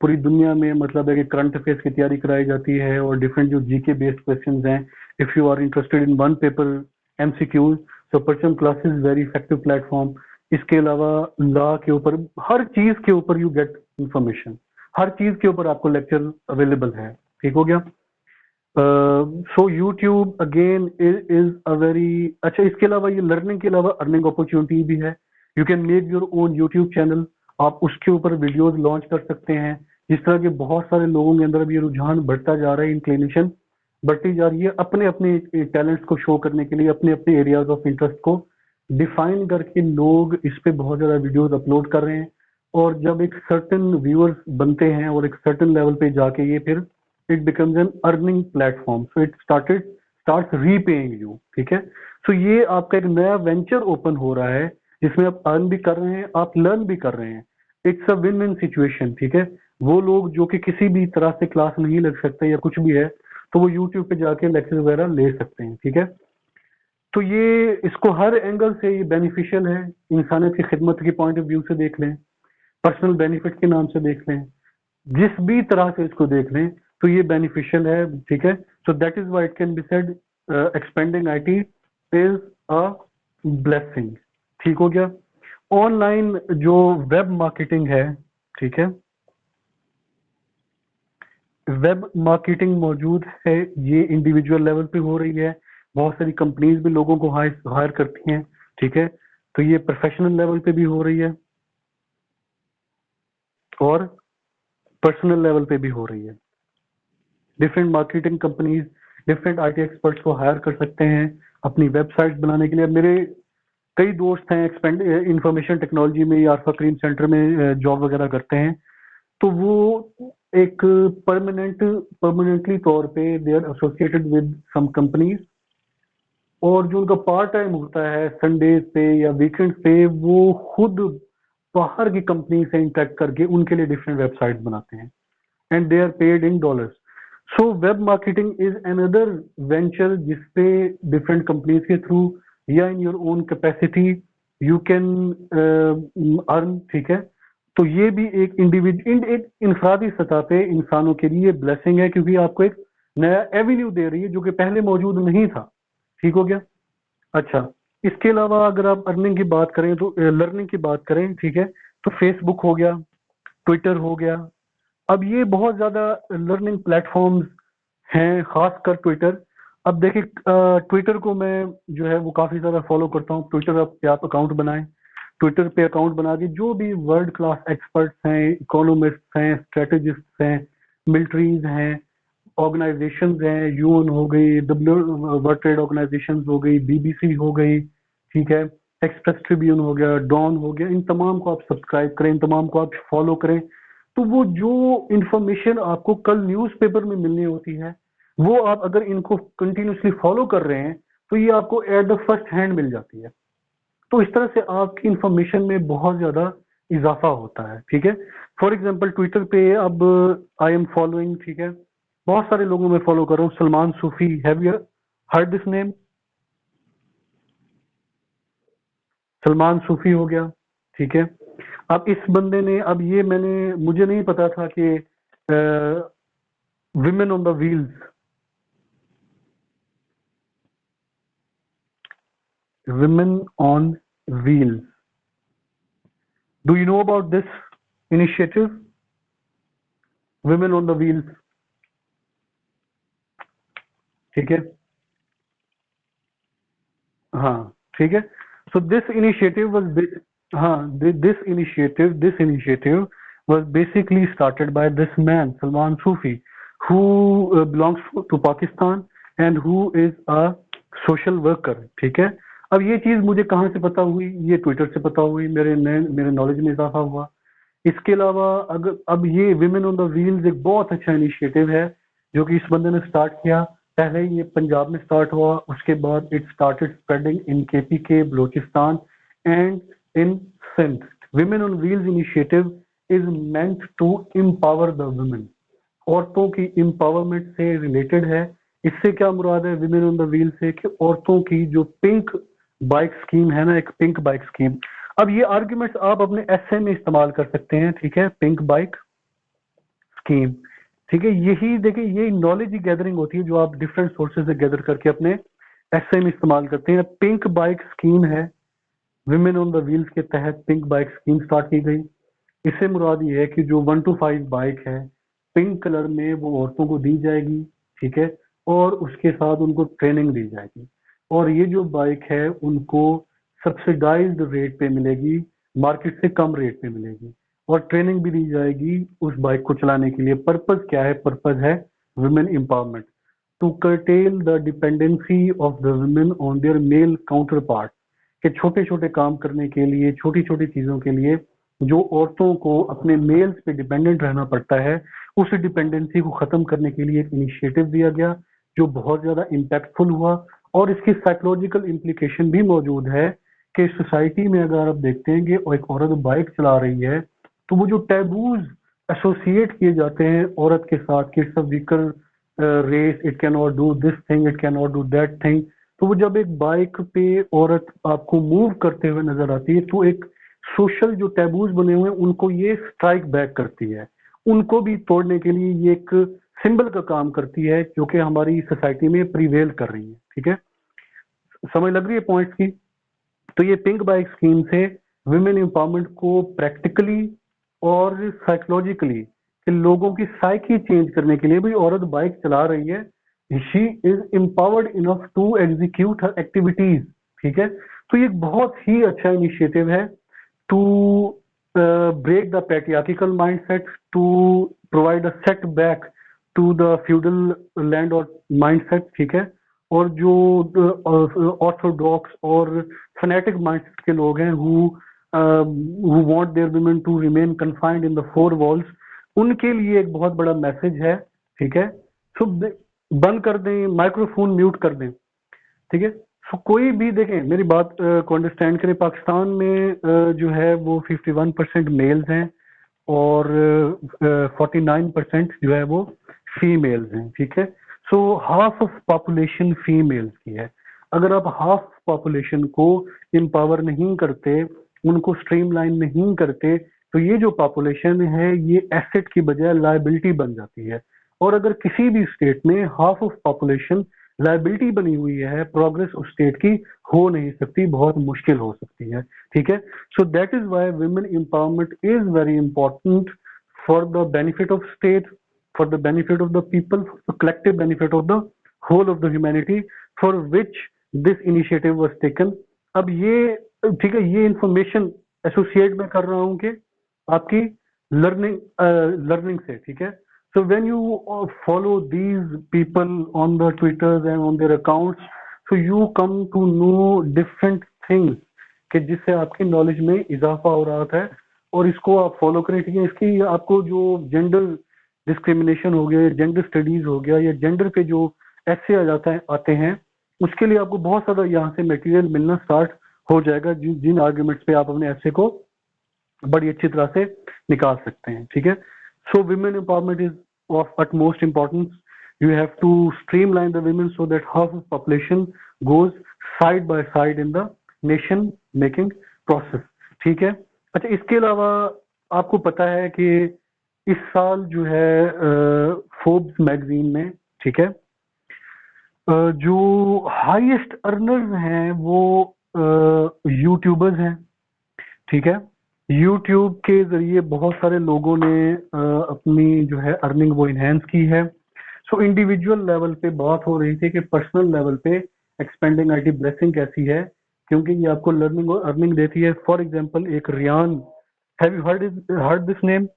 [SPEAKER 1] पूरी दुनिया में, मतलब है कि करंट अफेयर्स की तैयारी कराई जाती है और डिफरेंट जो जीके बेस्ड क्वेश्चंस हैं, if you are interested in one paper MCQs, so Parcham classes very effective platform. इसके अलावा लॉ के ऊपर, हर चीज के ऊपर यू गेट इंफॉर्मेशन, हर चीज के ऊपर आपको लेक्चर अवेलेबल है, ठीक हो गया। So YouTube again is a very अच्छा। इसके अलावा ये लर्निंग के अलावा अर्निंग अपॉर्चुनिटी भी है। You can make your own YouTube channel, आप उसके ऊपर वीडियोस लॉन्च कर सकते हैं। जिस तरह के बहुत सारे लोगों के अंदर अब ये रुझान बढ़ता जा रहा है, इंक्लिनेशन बढ़ती जा रही है अपने अपने टैलेंट्स को शो करने के लिए, अपने अपने एरियाज ऑफ इंटरेस्ट को डिफाइन करके लोग इस पे बहुत ज्यादा वीडियोस अपलोड कर रहे हैं। और जब एक सर्टेन व्यूअर्स बनते हैं और एक सर्टेन लेवल पे जाके ये फिर it becomes N earning platform, so it start repaying you, ठीक है। सो ये आपका एक नया वेंचर ओपन हो रहा है जिसमें आप अर्न भी कर रहे हैं, आप लर्न भी कर रहे हैं। It's a win win situation, ठीक है। वो लोग जो कि किसी भी तरह से क्लास नहीं लग सकते या कुछ भी है, तो वो यूट्यूब पे जाके लेक्चर वगैरह ले सकते हैं, ठीक है। तो ये इसको हर एंगल से ये बेनिफिशियल है। इंसानियत की खिदमत की पॉइंट ऑफ व्यू से देख लें, पर्सनल बेनिफिट के नाम से देख लें, जिस भी तरह से इसको देख लें तो ये बेनिफिशियल है, ठीक है। So that is why it can be said expanding IT is a blessing. ठीक हो गया? ऑनलाइन जो वेब मार्केटिंग है, ठीक है, वेब मार्केटिंग मौजूद है, ये इंडिविजुअल लेवल पे हो रही है, बहुत सारी कंपनीज भी लोगों को हायर करती हैं, ठीक है, तो ये प्रोफेशनल लेवल पे भी हो रही है और पर्सनल लेवल पे भी हो रही है। Different marketing companies different IT experts को हायर कर सकते हैं अपनी वेबसाइट्स बनाने के लिए। मेरे कई दोस्त हैं एक्सपेंड इंफॉर्मेशन टेक्नोलॉजी में या अल्फा क्रीम सेंटर में जॉब वगैरह करते हैं, तो वो एक परमानेंटली तौर पे they are associated with some companies, और जो उनका पार्ट टाइम होता है संडेज पे या वीकेंड पे, वो खुद बाहर की कंपनी से इंटरेक्ट करके उनके लिए डिफरेंट वेबसाइट बनाते हैं and they are paid in dollars. So web marketing is another venture जिसपे डिफरेंट कंपनीज के थ्रू या in your own capacity you can earn, ठीक है। तो ये भी एक एक इंफरादी सतह पे इंसानों के लिए ब्लेसिंग है, क्योंकि आपको एक नया एवेन्यू दे रही है जो कि पहले मौजूद नहीं था। ठीक हो गया? अच्छा, इसके अलावा अगर आप अर्निंग की बात करें तो लर्निंग की बात करें, ठीक है, तो फेसबुक हो गया, ट्विटर हो गया। अब ये बहुत ज्यादा लर्निंग प्लेटफॉर्म्स हैं, खासकर ट्विटर। अब देखिए ट्विटर को मैं जो है वो काफी ज्यादा फॉलो करता हूँ। ट्विटर पे आप अकाउंट बनाएं, ट्विटर पे अकाउंट बना के जो भी वर्ल्ड क्लास एक्सपर्ट्स हैं, इकोनॉमिस्ट्स हैं, स्ट्रेटेजिस्ट हैं, मिलिट्रीज हैं, ऑर्गेनाइजेशंस हैं, यूएन हो गई, डब्ल्यू वर्ल्ड ट्रेड ऑर्गेनाइजेशन हो गई, बीबीसी हो गई, ठीक है, एक्सप्रेस ट्रिब्यून हो गया, डॉन हो गया, इन तमाम को आप सब्सक्राइब करें, इन तमाम को आप फॉलो करें। तो वो जो इंफॉर्मेशन आपको कल न्यूज़पेपर में मिलनी होती है, वो आप अगर इनको कंटिन्यूसली फॉलो कर रहे हैं तो ये आपको एट द फर्स्ट हैंड मिल जाती है। तो इस तरह से आपकी इंफॉर्मेशन में बहुत ज्यादा इजाफा होता है, ठीक है। फॉर एग्जाम्पल ट्विटर पे अब आई एम फॉलोइंग, ठीक है, बहुत सारे लोगों में फॉलो कर रहा हूँ। Salman Sufi, have you heard this name? Salman Sufi हो गया, ठीक है। अब इस बंदे ने, अब ये मुझे नहीं पता था कि women on the wheels, women on wheels, do you know about this initiative, women on the wheels? ठीक है, हाँ, ठीक है। सो दिस इनिशिएटिव वाज, हाँ, this initiative was basically started by this man Salman Sufi, who belongs to Pakistan and who is a social worker, ठीक है। अब ये चीज मुझे कहाँ से पता हुई? ये ट्विटर से पता हुई, मेरे नॉलेज में इजाफा हुआ। इसके अलावा अगर अब ये विमेन ऑन द व्हील्स एक बहुत अच्छा इनिशिएटिव है जो कि इस बंदे ने स्टार्ट किया। पहले ये पंजाब में स्टार्ट हुआ, उसके बाद it started spreading in KPK, Balochistan and in Sindh. Women on wheels initiative is meant to empower the women, औरतों की एम्पावरमेंट से रिलेटेड है। इससे क्या मुराद है विमेन ऑन द व्हील से? कि औरतों की जो पिंक बाइक स्कीम है ना, एक पिंक बाइक स्कीम। अब ये आर्ग्यूमेंट्स आप अपने एसए में इस्तेमाल कर सकते हैं, ठीक है, पिंक बाइक स्कीम, ठीक है। यही देखिए, ये नॉलेज गैदरिंग होती है जो आप डिफरेंट सोर्सेज से गैदर करके अपने एसए में इस्तेमाल करते हैं। पिंक बाइक स्कीम है, विमेन ऑन द व्हील्स के तहत पिंक बाइक स्कीम स्टार्ट की गई। इससे मुराद ये है कि जो 1 to 5 बाइक है पिंक कलर में, वो औरतों को दी जाएगी, ठीक है, और उसके साथ उनको ट्रेनिंग दी जाएगी। और ये जो बाइक है उनको सब्सिडाइज्ड रेट पे मिलेगी, मार्केट से कम रेट पे मिलेगी, और ट्रेनिंग भी दी जाएगी उस बाइक को चलाने के लिए। पर्पज क्या है? पर्पज है women empowerment, to curtail the dependency of the women on their male counterpart, के छोटे छोटे काम करने के लिए, छोटी छोटी चीजों के लिए जो औरतों को अपने मेल्स पे डिपेंडेंट रहना पड़ता है, उस डिपेंडेंसी को खत्म करने के लिए एक इनिशिएटिव दिया गया जो बहुत ज्यादा इम्पैक्टफुल हुआ। और इसकी साइकोलॉजिकल इम्प्लीकेशन भी मौजूद है कि सोसाइटी में अगर आप देखते हैं कि एक औरत बाइक चला रही है तो वो जो टैबूज एसोसिएट किए जाते हैं औरत के साथ कि it's a vehicle race, it can not do this thing, it can not do that thing, तो वो जब एक बाइक पे औरत आपको मूव करते हुए नजर आती है तो एक सोशल जो टैबूज बने हुए हैं उनको ये स्ट्राइक बैक करती है। उनको भी तोड़ने के लिए ये एक सिंबल का काम करती है जो कि हमारी सोसाइटी में प्रिवेल कर रही है। ठीक है, समझ लग रही है पॉइंट्स की? तो ये पिंक बाइक स्कीम से वुमेन एम्पावरमेंट को प्रैक्टिकली और साइकोलॉजिकली कि लोगों की साइकी चेंज करने के लिए भी औरत बाइक चला रही है, she is empowered enough to execute her activities. ठीक है, तो ये एक बहुत ही अच्छा इनिशिएटिव है to break the patriarchal mindset, to provide a setback to the feudal land or mindset। ठीक है, और जो ऑर्थोडॉक्स और फनेटिक माइंडसेट के लोग हैं who want their women to remain confined in the four walls, उनके लिए एक बहुत बड़ा मैसेज है। ठीक है, सो बंद कर दें, माइक्रोफोन म्यूट कर दें। ठीक है, तो कोई भी देखें मेरी बात को अंडरस्टैंड करें, पाकिस्तान में जो है वो 51% मेल्स हैं और 49% जो है वो फीमेल्स हैं। ठीक है, so half of population females की है। अगर आप हाफ पॉपुलेशन को एम्पावर नहीं करते, उनको स्ट्रीमलाइन नहीं करते, तो ये जो पॉपुलेशन है ये एसेट की बजाय लायबिलिटी बन जाती है। और अगर किसी भी स्टेट में हाफ ऑफ पॉपुलेशन लाइबिलिटी बनी हुई है, प्रोग्रेस उस स्टेट की हो नहीं सकती, बहुत मुश्किल हो सकती है। ठीक है, so that is why women empowerment is very important for the benefit of state, for the benefit of the people, for the collective benefit of the whole of the humanity, for which this initiative was taken. अब ये ठीक है, ये information associate में कर रहा हूं कि आपकी लर्निंग से। ठीक है, so when you follow these people on the Twitters and on their accounts, so you come to know different things कि जिससे आपकी नॉलेज में इजाफा हो रहा है, और इसको आप फॉलो करें। ठीक है, इसकी आपको जो जेंडर डिस्क्रिमिनेशन हो गया, जेंडर स्टडीज हो गया, या जेंडर पे जो ऐसे आ जाता है आते हैं, उसके लिए आपको बहुत सारा यहाँ से मटेरियल मिलना स्टार्ट हो जाएगा, जिन आर्ग्यूमेंट्स पे आप अपने ऐसे को बड़ी अच्छी तरह से निकाल सकते हैं। ठीक है, so women empowerment is of utmost importance. You have to streamline the women so that half of population goes side by side in the nation making process। ठीक है, अच्छा इसके अलावा आपको पता है कि इस साल जो है फोर्ब्स मैगजीन में, ठीक है, जो हाईएस्ट अर्नर्स हैं वो यूट्यूबर्स हैं। ठीक है, यूट्यूब के जरिए बहुत सारे लोगों ने अपनी जो है अर्निंग वो इनहेंस की है। सो इंडिविजुअल लेवल पे बात हो रही थी कि पर्सनल लेवल पे एक्सपेंडिंग आईटी ब्लेसिंग कैसी है, क्योंकि ये आपको लर्निंग और अर्निंग देती है। फॉर एग्जांपल एक Ryan, have you heard this name?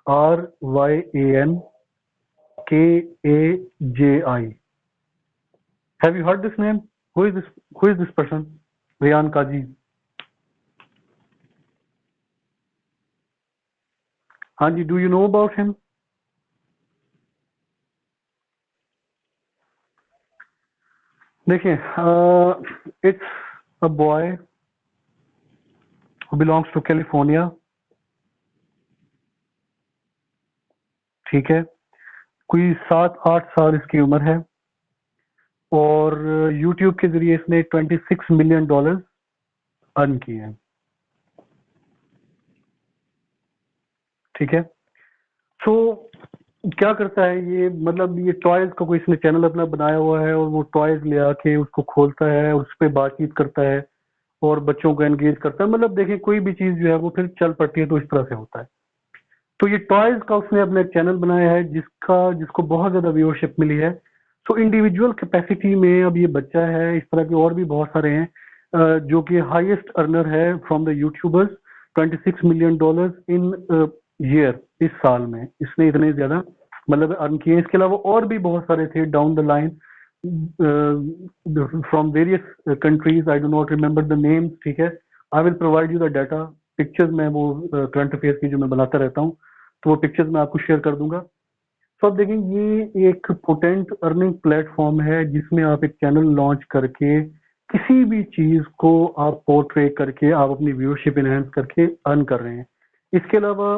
[SPEAKER 1] RYANKAJI, have you heard this name? Who is this person? Ryan Kaji. हाँ जी, do you know about him? देखिए, it's a boy who belongs to California. ठीक है, कोई 7-8 साल इसकी उम्र है, और यूट्यूब के जरिए इसने $26 मिलियन अर्न किए हैं। ठीक है, सो क्या करता है ये, मतलब ये टॉयज का कोई इसने चैनल अपना बनाया हुआ है, और वो टॉयज ले आके उसको खोलता है और उस पर बातचीत करता है और बच्चों को एंगेज करता है। मतलब देखें, कोई भी चीज जो है वो फिर चल पड़ती है, तो इस तरह से होता है। तो ये टॉयज का उसने अपना एक चैनल बनाया है जिसको बहुत ज्यादा व्यूअरशिप मिली है। सो इंडिविजुअल कैपेसिटी में अब ये बच्चा है, इस तरह के और भी बहुत सारे हैं जो कि हाईएस्ट अर्नर है from the YouTubers. $26 million in year, इस साल में इसने इतने ज्यादा मतलब अर्न किए। इसके अलावा और भी बहुत सारे थे down the line from various countries, I do not remember the names. ठीक है, I will provide you the data, pictures में वो करंट अफेयर्स की जो मैं बनाता रहता हूँ, तो वो पिक्चर्स मैं आपको शेयर कर दूंगा। तो आप देखें, ये एक पोटेंट अर्निंग प्लेटफॉर्म है जिसमें आप एक चैनल लॉन्च करके किसी भी चीज को आप पोर्ट्रे करके आप अपनी व्यूअरशिप इनहेंस करके अर्न कर रहे हैं। इसके अलावा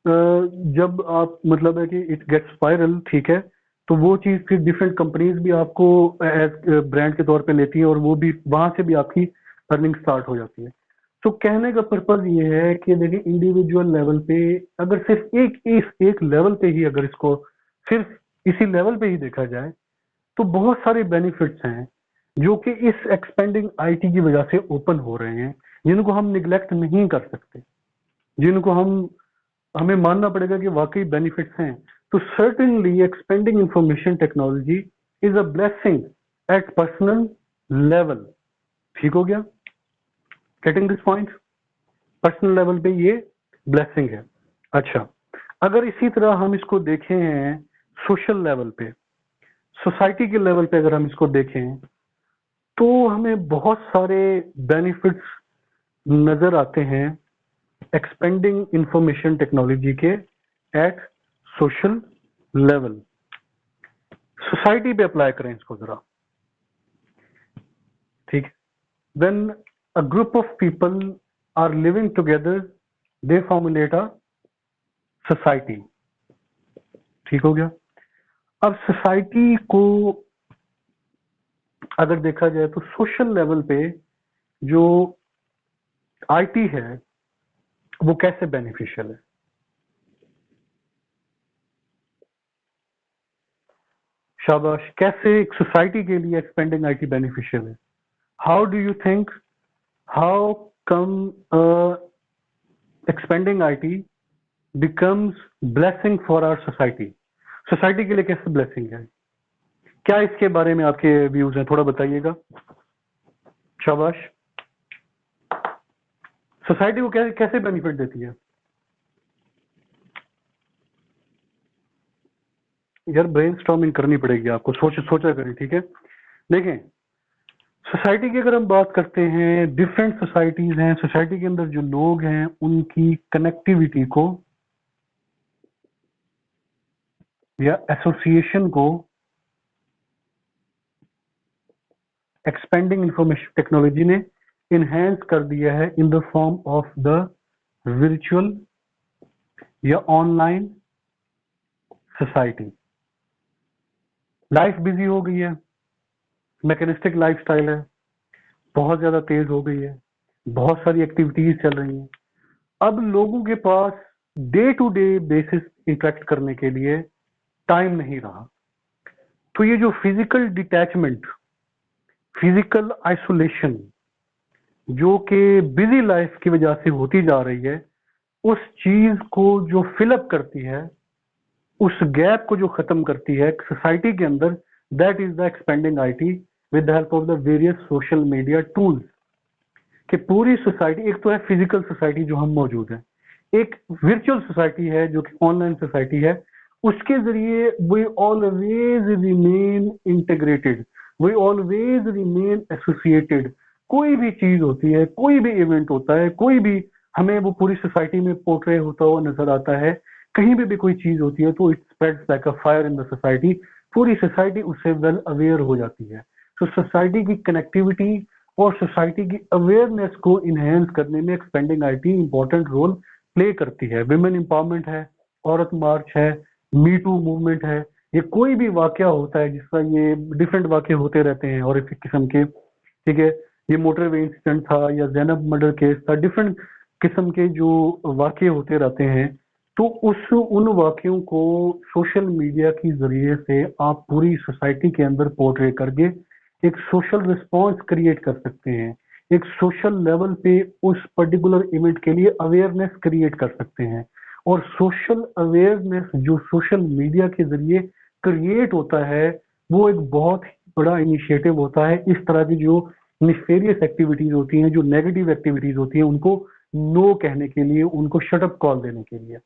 [SPEAKER 1] जब आप मतलब है कि इट गेट्स वायरल, ठीक है, तो वो चीज फिर डिफरेंट कंपनीज भी आपको एज ब्रांड के तौर पे लेती है, और वो भी वहां से भी आपकी अर्निंग स्टार्ट हो जाती है। तो कहने का पर्पज ये है कि देखिए इंडिविजुअल लेवल पे अगर सिर्फ एक लेवल पे ही अगर इसको सिर्फ इसी लेवल पे ही देखा जाए तो बहुत सारे बेनिफिट्स हैं जो कि इस एक्सपेंडिंग आईटी की वजह से ओपन हो रहे हैं, जिनको हम निग्लेक्ट नहीं कर सकते, जिनको हमें मानना पड़ेगा कि वाकई बेनिफिट्स हैं। तो certainly expanding information technology is a blessing eight personal level. ठीक हो गया? Getting this point? Personal level पे ये ब्लेसिंग है। अच्छा, अगर इसी तरह हम इसको देखें हैं सोशल लेवल पे, सोसाइटी के लेवल पे अगर हम इसको देखें तो हमें बहुत सारे बेनिफिट्स नजर आते हैं एक्सपेंडिंग इंफॉर्मेशन टेक्नोलॉजी के एट सोशल लेवल। सोसाइटी पे अप्लाई करें इसको जरा। ठीक, when a group of people are living together they formulate a society. ठीक हो गया? अब सोसाइटी को अगर देखा जाए तो सोशल लेवल पे जो आईटी है वो कैसे बेनिफिशियल है? शाबाश, कैसे एक सोसाइटी के लिए एक्सपेंडिंग आईटी बेनिफिशियल है? How do you think, how come expanding IT becomes blessing for our society? Society के लिए कैसे ब्लेसिंग है? क्या इसके बारे में आपके व्यूज हैं, थोड़ा बताइएगा। शाबाश, सोसाइटी को कैसे कैसे बेनिफिट देती है? यार ब्रेनस्टॉर्मिंग करनी पड़ेगी आपको, सोचा करें। ठीक है, देखें सोसाइटी की अगर हम बात करते हैं, डिफरेंट सोसाइटीज हैं, सोसाइटी के अंदर जो लोग हैं उनकी कनेक्टिविटी को या एसोसिएशन को एक्सपेंडिंग इंफॉर्मेशन टेक्नोलॉजी ने इनहेंस कर दिया है in the form of the virtual या ऑनलाइन सोसाइटी। लाइफ बिजी हो गई है, मैकेनिस्टिक लाइफस्टाइल है, बहुत ज्यादा तेज हो गई है, बहुत सारी एक्टिविटीज चल रही हैं। अब लोगों के पास day to day basis interact करने के लिए टाइम नहीं रहा। तो ये जो फिजिकल डिटैचमेंट, फिजिकल आइसोलेशन जो कि बिजी लाइफ की वजह से होती जा रही है, उस चीज को जो फिलअप करती है, उस गैप को जो खत्म करती है सोसाइटी के अंदर, that is the expanding IT with the help of the various social media tools. कि पूरी सोसाइटी, एक तो है फिजिकल सोसाइटी जो हम मौजूद हैं, एक वर्चुअल सोसाइटी है जो कि ऑनलाइन सोसाइटी है। उसके जरिए we always remain integrated, we always remain associated. कोई भी चीज होती है, कोई भी इवेंट होता है, कोई भी हमें वो पूरी सोसाइटी में पोर्ट्रे होता हुआ नजर आता है। कहीं भी कोई चीज होती है तो it spreads like a fire in the society. पूरी सोसाइटी उससे वेल अवेयर हो जाती है। तो सोसाइटी की कनेक्टिविटी और सोसाइटी की अवेयरनेस को इनहेंस करने में expanding IT important role play करती है। विमेन एम्पावरमेंट है, औरत मार्च है, मी टू मूवमेंट है, ये कोई भी वाकया होता है जिसका, ये डिफरेंट वाकये होते रहते हैं और इस किस्म के। ठीक है, ये मोटरवे इंसिडेंट था या जैनब मर्डर केस था, डिफरेंट किस्म के जो वाकये होते रहते हैं। तो उन वाकयों को सोशल मीडिया की जरिए से आप पूरी सोसाइटी के अंदर पोर्ट्रे करके एक सोशल रिस्पॉन्स क्रिएट कर सकते हैं। एक सोशल लेवल पे उस पर्टिकुलर इवेंट के लिए अवेयरनेस क्रिएट कर सकते हैं। और सोशल अवेयरनेस जो सोशल मीडिया के जरिए क्रिएट होता है, वो एक बहुत ही बड़ा इनिशिएटिव होता है। इस तरह की जो निफेरियस एक्टिविटीज होती हैं, जो नेगेटिव एक्टिविटीज होती हैं, उनको नो कहने के लिए, उनको शट अप कॉल देने के लिए।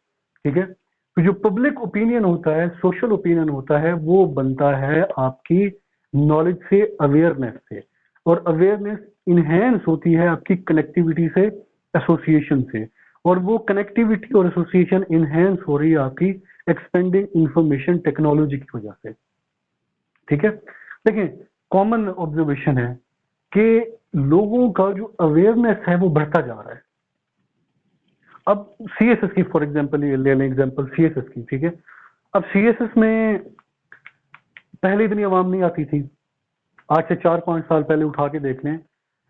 [SPEAKER 1] ठीक है, तो जो पब्लिक ओपिनियन होता है, सोशल ओपिनियन होता है, वो बनता है आपकी नॉलेज से, अवेयरनेस से। और अवेयरनेस इनहेंस होती है आपकी कनेक्टिविटी से, एसोसिएशन से। और वो कनेक्टिविटी और एसोसिएशन इनहेंस हो रही है आपकी एक्सपेंडिंग इंफॉर्मेशन टेक्नोलॉजी की वजह से। ठीक है, देखिए कॉमन ऑब्जर्वेशन है कि लोगों का जो अवेयरनेस है वो बढ़ता जा रहा है। अब सीएसएस की फॉर एग्जांपल ले लें, एग्जांपल सीएसएस की। ठीक है, अब सीएसएस में पहले इतनी आवाम नहीं आती थी। आज से 4-5 साल पहले उठा के देख लें,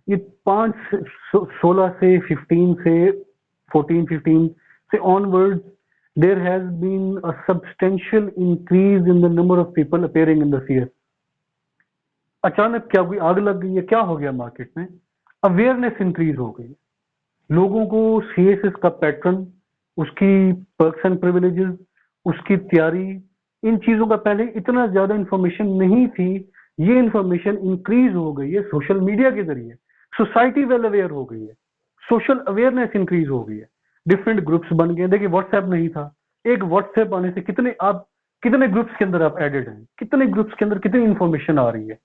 [SPEAKER 1] ये 16 से 15 से 14-15 से onwards, there has been a substantial increase in the number of people appearing in the CS. अचानक क्या कोई आग लग गई है, क्या हो गया मार्केट में? अवेयरनेस इंक्रीज हो गई, लोगों को सीएसएस का पैटर्न, उसकी पर्क्स एंड प्रिविलेजेस, उसकी तैयारी, इन चीजों का पहले इतना ज्यादा इंफॉर्मेशन नहीं थी। ये इंफॉर्मेशन इंक्रीज हो गई है सोशल मीडिया के जरिए, सोसाइटी वेल अवेयर हो गई है, सोशल अवेयरनेस इंक्रीज हो गई है, डिफरेंट ग्रुप्स बन गए। देखिए व्हाट्सएप नहीं था, एक व्हाट्सएप आने से कितने ग्रुप्स के अंदर आप एडेड हैं, कितने ग्रुप्स के अंदर कितनी इंफॉर्मेशन आ रही है।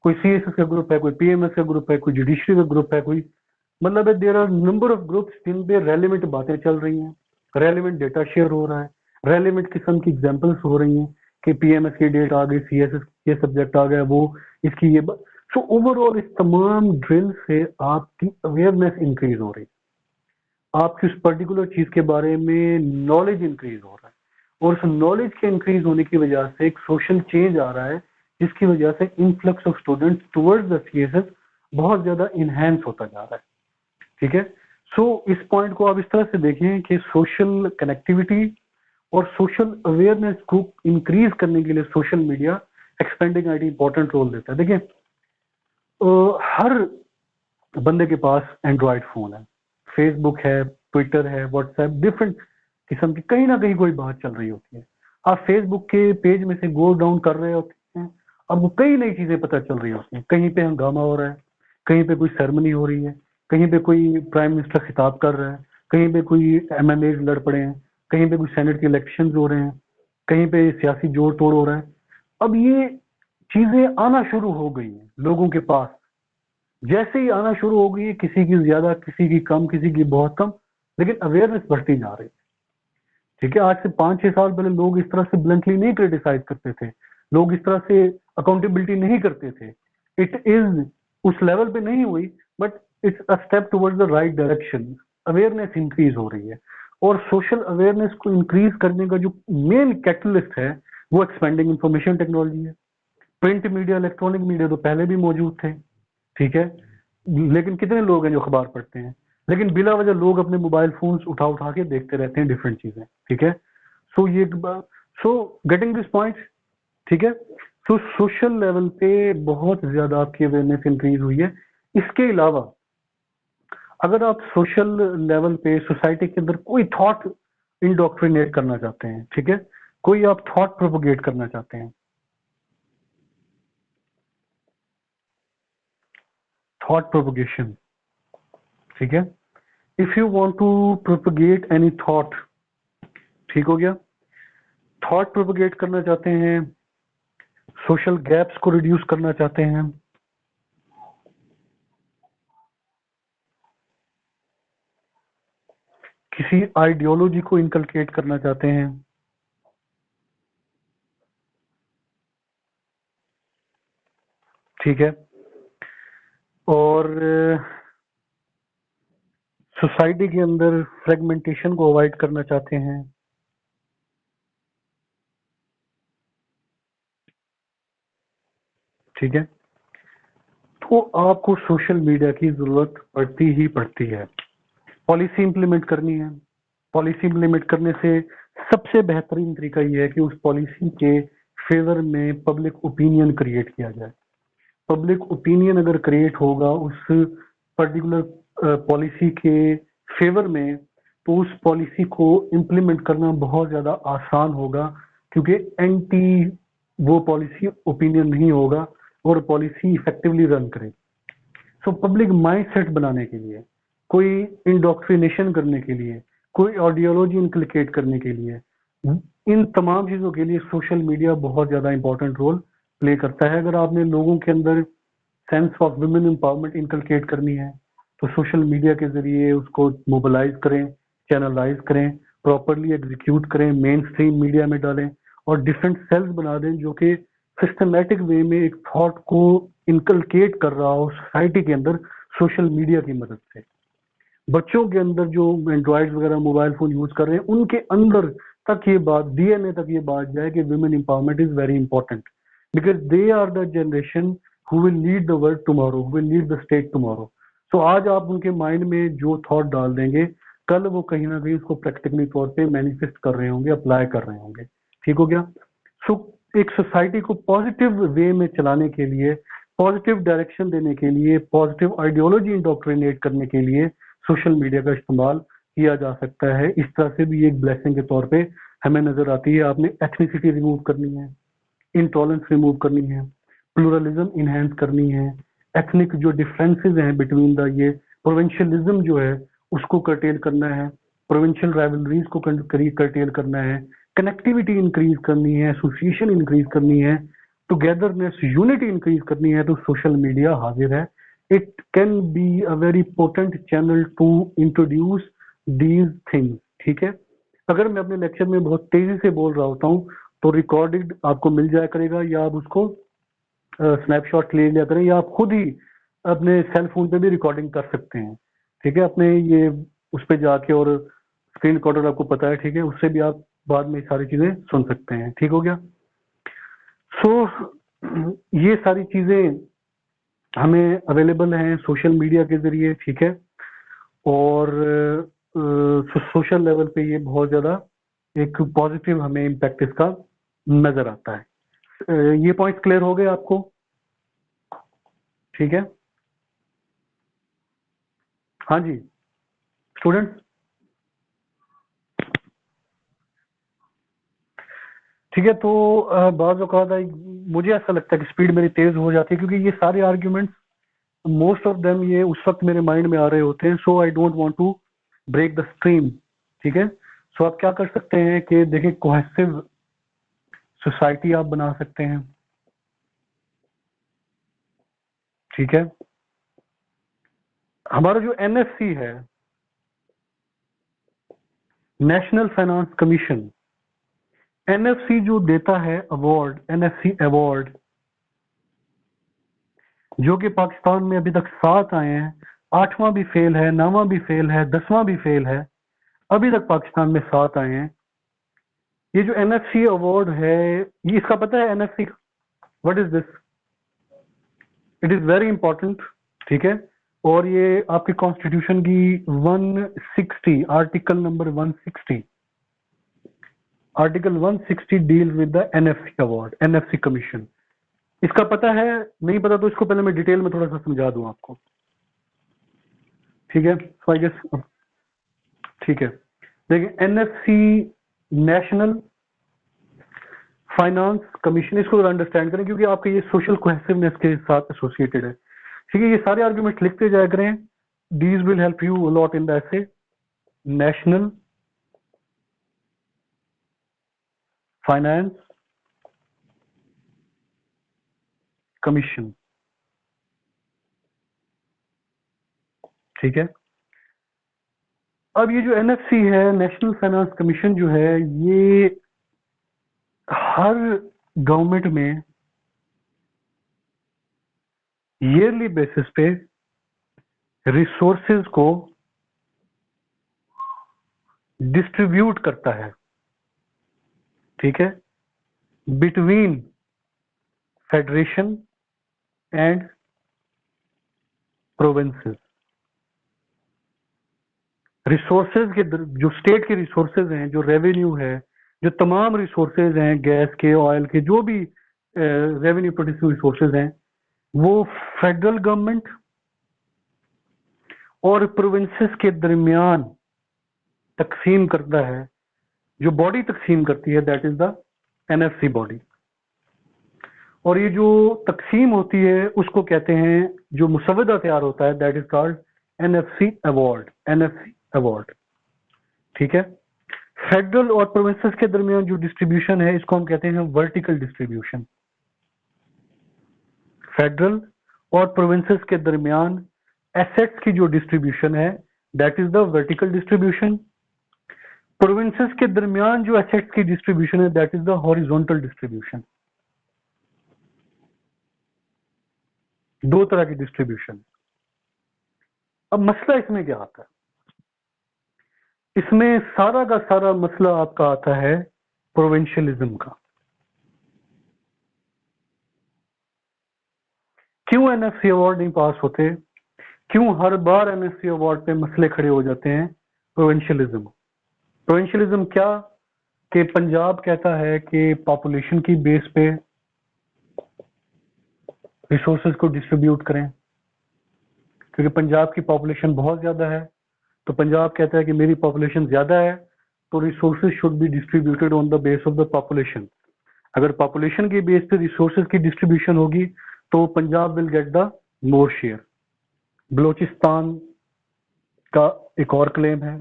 [SPEAKER 1] कोई सीएसएस का ग्रुप है, कोई पीएमएस का ग्रुप है, कोई जुडिशरी का ग्रुप है, कोई मतलब है there are number of groups जिन पे रेलिवेंट बातें चल रही हैं, रेलिवेंट डेटा शेयर हो रहा है, रेलिवेंट किस्म की एग्जांपल्स हो रही हैं कि पीएमएस की डेट आ गई, सीएसएस ये सब्जेक्ट आ गया, वो इसकी ये। सो ओवरऑल इस तमाम ड्रिल से आपकी अवेयरनेस इंक्रीज हो रही है, आपकी उस पर्टिकुलर चीज के बारे में नॉलेज इंक्रीज हो रहा है, और उस नॉलेज के इंक्रीज होने की वजह से एक सोशल चेंज आ रहा है, जिसकी वजह से influx of students towards the CSS बहुत ज्यादा इनहेंस होता जा रहा है। ठीक है, सो इस पॉइंट को आप इस तरह से देखें कि सोशल कनेक्टिविटी और सोशल अवेयरनेस को इंक्रीज करने के लिए social media expanding IT important role देता है। देखिए हर बंदे के पास एंड्रॉयड फोन है, फेसबुक है, ट्विटर है, व्हाट्सएप, डिफरेंट किस्म की कहीं ना कहीं कोई बात चल रही होती है। आप फेसबुक के पेज में से गो डाउन कर रहे होते हैं, आपको कई नई चीजें पता चल रही होती हैं। कहीं पे हंगामा हो रहा है, कहीं पे कोई सेरेमनी हो रही है, कहीं पे कोई प्राइम मिनिस्टर खिताब कर रहा है, कहीं पे कोई एमएलए लड़ पड़े हैं, कहीं पे कोई सेनेट के इलेक्शन हो रहे हैं, कहीं पे सियासी जोड़ तोड़ हो रहा है। अब ये चीजें आना शुरू हो गई हैं लोगों के पास। जैसे ही आना शुरू हो गई है, किसी की ज्यादा, किसी की कम, किसी की बहुत कम, लेकिन अवेयरनेस बढ़ती जा रही है। ठीक है, आज से 5-6 साल पहले लोग इस तरह से ब्लंटली नहीं क्रिटिसाइज करते थे, लोग इस तरह से अकाउंटेबिलिटी नहीं करते थे। इट इज उस लेवल पे नहीं हुई, but it's a step towards the right direction. Awareness increase हो रही है, और सोशल अवेयरनेस को इंक्रीज करने का जो मेन कैटलिस्ट है वो एक्सपेंडिंग इंफॉर्मेशन टेक्नोलॉजी है। प्रिंट मीडिया, इलेक्ट्रॉनिक मीडिया तो पहले भी मौजूद थे, ठीक है, लेकिन कितने लोग हैं जो अखबार पढ़ते हैं? लेकिन बिला वजह लोग अपने मोबाइल फोन्स उठा उठा के देखते रहते हैं डिफरेंट चीजें। ठीक है, सो ये सो गेटिंग दिस पॉइंट। ठीक है, सो सोशल लेवल पे बहुत ज्यादा आपकी अवेयरनेस इंक्रीज हुई है। इसके अलावा अगर आप सोशल लेवल पे सोसाइटी के अंदर कोई थॉट इंडोक्ट्रिनेट करना चाहते हैं, ठीक है, कोई आप थॉट प्रोपोगेट करना चाहते हैं, थॉट प्रोपोगेशन, ठीक है, if you want to propagate any thought, ठीक हो गया, थॉट प्रोपोगेट करना चाहते हैं, सोशल गैप्स को रिड्यूस करना चाहते हैं, किसी आइडियोलॉजी को इनकलकेट करना चाहते हैं, ठीक है, और सोसाइटी के अंदर फ्रेगमेंटेशन को अवॉइड करना चाहते हैं, ठीक है, तो आपको सोशल मीडिया की जरूरत पड़ती ही पड़ती है। पॉलिसी इंप्लीमेंट करनी है, पॉलिसी इंप्लीमेंट करने से सबसे बेहतरीन तरीका यह है कि उस पॉलिसी के फेवर में पब्लिक ओपिनियन क्रिएट किया जाए। पब्लिक ओपिनियन अगर क्रिएट होगा उस पर्टिकुलर पॉलिसी के फेवर में, तो उस पॉलिसी को इम्प्लीमेंट करना बहुत ज्यादा आसान होगा, क्योंकि एंटी वो पॉलिसी ओपिनियन नहीं होगा और पॉलिसी इफेक्टिवली रन करे। सो पब्लिक माइंडसेट बनाने के लिए, कोई इंडोक्ट्रिनेशन करने के लिए, कोई आइडियोलॉजी इनकलकेट करने के लिए, इन तमाम चीजों के लिए सोशल मीडिया बहुत ज्यादा इंपॉर्टेंट रोल प्ले करता है। अगर आपने लोगों के अंदर sense of women empowerment inculcate करनी है, तो सोशल मीडिया के जरिए उसको मोबिलाइज करें, चैनलाइज करें, प्रॉपरली एग्जीक्यूट करें, मेन स्ट्रीम मीडिया में डालें, और डिफरेंट सेल्स बना दें जो कि सिस्टमेटिक वे में एक थॉट को इनकलकेट कर रहा हो सोसाइटी के अंदर सोशल मीडिया की मदद से। बच्चों के अंदर जो एंड्रॉइड वगैरह मोबाइल फोन यूज कर रहे हैं, उनके अंदर तक ये बात, डीएनए तक ये बात जाए कि women empowerment is very important, because they are the generation who will lead the world tomorrow, who will lead the state tomorrow. सो आज आप उनके माइंड में जो थॉट डाल देंगे, कल वो कहीं ना कहीं उसको प्रैक्टिकली तौर पे मैनिफेस्ट कर रहे होंगे, अप्लाई कर रहे होंगे। ठीक हो गया। सो एक सोसाइटी को पॉजिटिव वे में चलाने के लिए, पॉजिटिव डायरेक्शन देने के लिए, पॉजिटिव आइडियोलॉजी इंडोक्ट्रिनेट करने के लिए सोशल मीडिया का इस्तेमाल किया जा सकता है। इस तरह से भी एक ब्लेसिंग के तौर पे हमें नजर आती है। आपने एथनिसिटी रिमूव करनी है, इंटॉलरेंस रिमूव करनी है, प्लूरलिज्म इनहेंस करनी है, एथनिक जो डिफरेंसेस हैं बिटवीन द ये प्रोविंशियलिज्म जो है उसको कर्टेल करना है, प्रोविंशियल राइवलरीज को कर्टेल करना है, कनेक्टिविटी इंक्रीज करनी है, एसोसिएशन इंक्रीज करनी है, टुगेदरनेस यूनिटी इंक्रीज करनी है, तो सोशल मीडिया हाजिर है। It can be a very potent channel to introduce these things. ठीक है। अगर मैं अपने लेक्चर में बहुत तेजी से बोल रहा होता हूँ तो रिकॉर्डेड आपको मिल जाया करेगा, या आप उसको स्नैपशॉट ले लिया करें, या आप खुद ही अपने सेल फोन पे भी रिकॉर्डिंग कर सकते हैं। ठीक है। अपने ये उस पे जाके, और स्क्रीन रिकॉर्डर आपको पता है, ठीक है, उससे भी आप बाद में सारी चीजें सुन सकते हैं। ठीक हो गया। सो ये सारी चीजें हमें अवेलेबल हैं सोशल मीडिया के जरिए। ठीक है। और सोशल लेवल पे ये बहुत ज्यादा एक पॉजिटिव हमें इम्पैक्ट इसका नजर आता है। ये पॉइंट्स क्लियर हो गए आपको? ठीक है। हाँ जी स्टूडेंट्स। ठीक है। तो बाज़ औक़ात मुझे ऐसा लगता है कि स्पीड मेरी तेज हो जाती है, क्योंकि ये सारे आर्ग्यूमेंट्स मोस्ट ऑफ देम ये उस वक्त मेरे माइंड में आ रहे होते हैं। So I don't want to break the stream. ठीक है। सो आप क्या कर सकते हैं कि देखिए, कोहेसिव सोसाइटी आप बना सकते हैं। ठीक है। हमारा जो एनएफसी है, नेशनल फाइनेंस कमीशन, एनएफसी जो देता है अवार्ड, एनएफसी अवार्ड, जो कि पाकिस्तान में अभी तक 7 आए हैं, 8वां भी फेल है, 9वां भी फेल है, 10वां भी फेल है, अभी तक पाकिस्तान में 7 आए हैं। ये जो एनएफसी अवार्ड है, ये इसका पता है एनएफसी का what is this? It is very important. ठीक है। और ये आपके कॉन्स्टिट्यूशन की 160 article number 160, article 160 deal with the NFC award, NFC commission. इसका पता है? नहीं पता तो इसको पहले मैं डिटेल में थोड़ा सा समझा दूं आपको। ठीक है। सो आई गेस, ठीक है। देखिए, एनएफसी नेशनल फाइनेंस कमीशन, इसको अंडरस्टैंड करें क्योंकि आपके ये सोशल कोहेसिवनेस के साथ एसोसिएटेड है। ठीक है। ये सारे आर्गुमेंट लिखते जाया करें, these will help you a lot in the essay. National finance commission. ठीक है। अब ये जो एनएफसी है, नेशनल फाइनेंस कमीशन जो है, ये हर गवर्नमेंट में ईयरली बेसिस पे रिसोर्सेज को डिस्ट्रीब्यूट करता है। ठीक है। Between federation and provinces. Resources के जो स्टेट के रिसोर्सेज हैं, जो रेवेन्यू है, जो तमाम रिसोर्सेज हैं, गैस के, ऑयल के, जो भी रेवेन्यू प्रोड्यूसिंग रिसोर्सेज हैं, वो फेडरल गवर्नमेंट और प्रोविंसेस के दरमियान तकसीम करता है। जो बॉडी तकसीम करती है, that is the NFC body. और ये जो तकसीम होती है उसको कहते हैं, जो मुसवदा तैयार होता है, that is called NFC award, NFC award. ठीक है। फेडरल और प्रोविंसेस के दरमियान जो डिस्ट्रीब्यूशन है, इसको हम कहते हैं वर्टिकल डिस्ट्रीब्यूशन। फेडरल और प्रोविंसेस के दरमियान एसेट्स की जो डिस्ट्रीब्यूशन है, that is the vertical distribution. Provinces के दरमियान जो एसेट्स की डिस्ट्रीब्यूशन है, that is the horizontal distribution. दो तरह की डिस्ट्रीब्यूशन। अब मसला इसमें क्या आता है? इसमें सारा का सारा मसला आपका आता है प्रोविंशियलिज्म का। क्यों एनएफसी अवार्ड नहीं पास होते? क्यों हर बार एमएससी अवार्ड पे मसले खड़े हो जाते हैं? प्रोविंशियलिज्म। प्रोविंशियलिज्म क्या कि पंजाब कहता है कि पॉपुलेशन की बेस पे रिसोर्सेज को डिस्ट्रीब्यूट करें, क्योंकि पंजाब की पॉपुलेशन बहुत ज्यादा है, तो पंजाब कहता है कि मेरी पॉपुलेशन ज्यादा है तो resources should be distributed on the base of the population. अगर पॉपुलेशन के बेस पे रिसोर्सेज की डिस्ट्रीब्यूशन होगी तो Punjab will get the more share. Balochistan का एक और क्लेम है,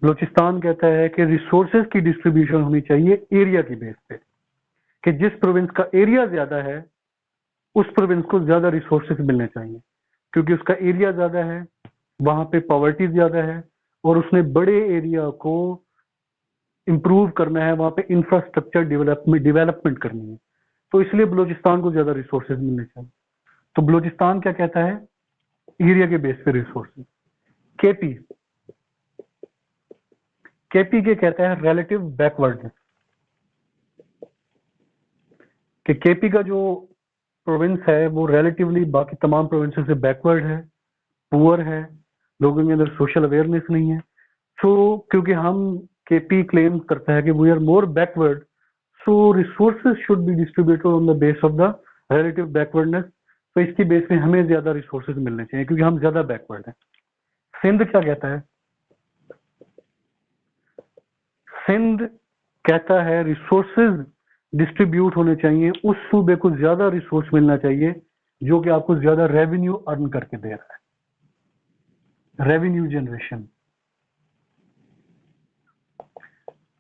[SPEAKER 1] बलूचिस्तान कहता है कि रिसोर्सेज की डिस्ट्रीब्यूशन होनी चाहिए एरिया की बेस पे, कि जिस प्रोविंस का एरिया ज्यादा है उस प्रोविंस को ज्यादा रिसोर्सेज मिलने चाहिए, क्योंकि उसका एरिया ज्यादा है, वहां पे पॉवर्टी ज्यादा है और उसने बड़े एरिया को इंप्रूव करना है, वहां पे इंफ्रास्ट्रक्चर डेवलपमेंट करनी है, तो इसलिए बलूचिस्तान को ज्यादा रिसोर्सेज मिलने चाहिए। तो बलूचिस्तान क्या कहता है? एरिया के बेस पे रिसोर्सेज। केपी केपी के कहता है रिलेटिव बैकवर्डनेस, कि केपी का जो प्रोविंस है वो रिलेटिवली बाकी तमाम प्रोविंसेस से बैकवर्ड है, पुअर है, लोगों के अंदर सोशल अवेयरनेस नहीं है। सो क्योंकि हम केपी क्लेम करता है कि we are more backward, so resources should be distributed on the base of the relative backwardness. तो इसकी बेस पे हमें ज्यादा रिसोर्सेज मिलने चाहिए क्योंकि हम ज्यादा बैकवर्ड हैं। सिंध क्या कहता है? सिंध कहता है रिसोर्सेज डिस्ट्रीब्यूट होने चाहिए, उस सूबे को ज्यादा रिसोर्स मिलना चाहिए जो कि आपको ज्यादा रेवेन्यू अर्न करके दे रहा है, रेवेन्यू जनरेशन।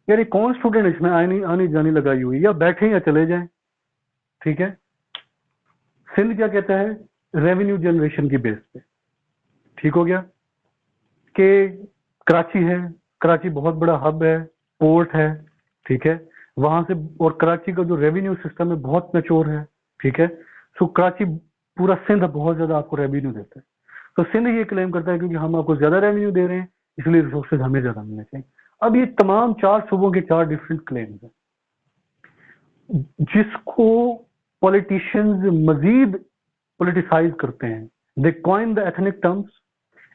[SPEAKER 1] यार ये कौन स्टूडेंट इसमें आनी आनी जानी लगाई हुई, या बैठे या चले जाएं, ठीक है। सिंध क्या कहता है? रेवेन्यू जनरेशन की बेस पे, ठीक हो गया। कि कराची है, कराची बहुत बड़ा हब है, पोर्ट है, ठीक है, वहां से, और कराची का जो रेवेन्यू सिस्टम है बहुत मैच्योर है, ठीक है। सो कराची, पूरा सिंध बहुत ज्यादा आपको रेवेन्यू देता है, तो सिंध ये क्लेम करता है क्योंकि हम आपको ज्यादा रेवेन्यू दे रहे हैं इसलिए रिसोर्सेज हमें ज्यादा मिलने चाहिए। अब ये तमाम चार सूबों के चार डिफरेंट क्लेम्स हैं, जिसको पॉलिटिशियंस मजीद पोलिटिसाइज करते हैं। They coin the ethnic terms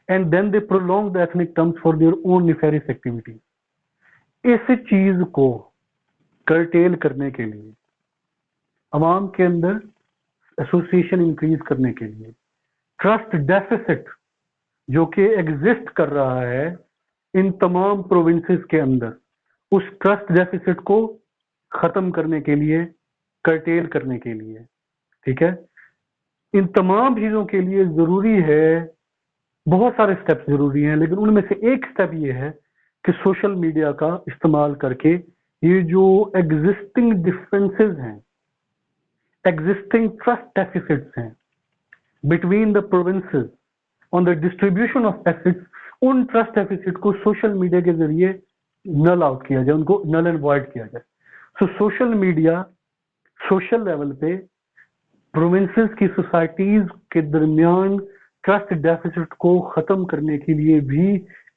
[SPEAKER 1] and then they prolong the ethnic terms for their own nefarious activities. इस चीज को कर्टेल करने के लिए, अवाम के अंदर एसोसिएशन इंक्रीज करने के लिए, ट्रस्ट डेफिसिट जो कि एग्जिस्ट कर रहा है इन तमाम प्रोविंसेस के अंदर, उस ट्रस्ट डेफिसिट को खत्म करने के लिए, कर्टेल करने के लिए, ठीक है, इन तमाम चीजों के लिए जरूरी है, बहुत सारे स्टेप्स जरूरी हैं, लेकिन उनमें से एक स्टेप ये है कि सोशल मीडिया का इस्तेमाल करके ये जो एग्जिस्टिंग डिफरेंसेस हैं, एग्जिस्टिंग ट्रस्ट डेफिसिट्स हैं between the provinces on the distribution of assets, उन ट्रस्ट डेफिसिट को सोशल मीडिया के जरिए नल आउट किया जाए, उनको नल एंड वॉइड किया जाए। सो सोशल मीडिया सोशल लेवल पे प्रोविंसेस की सोसाइटीज के दरमियान ट्रस्ट डेफिसिट को खत्म करने के लिए भी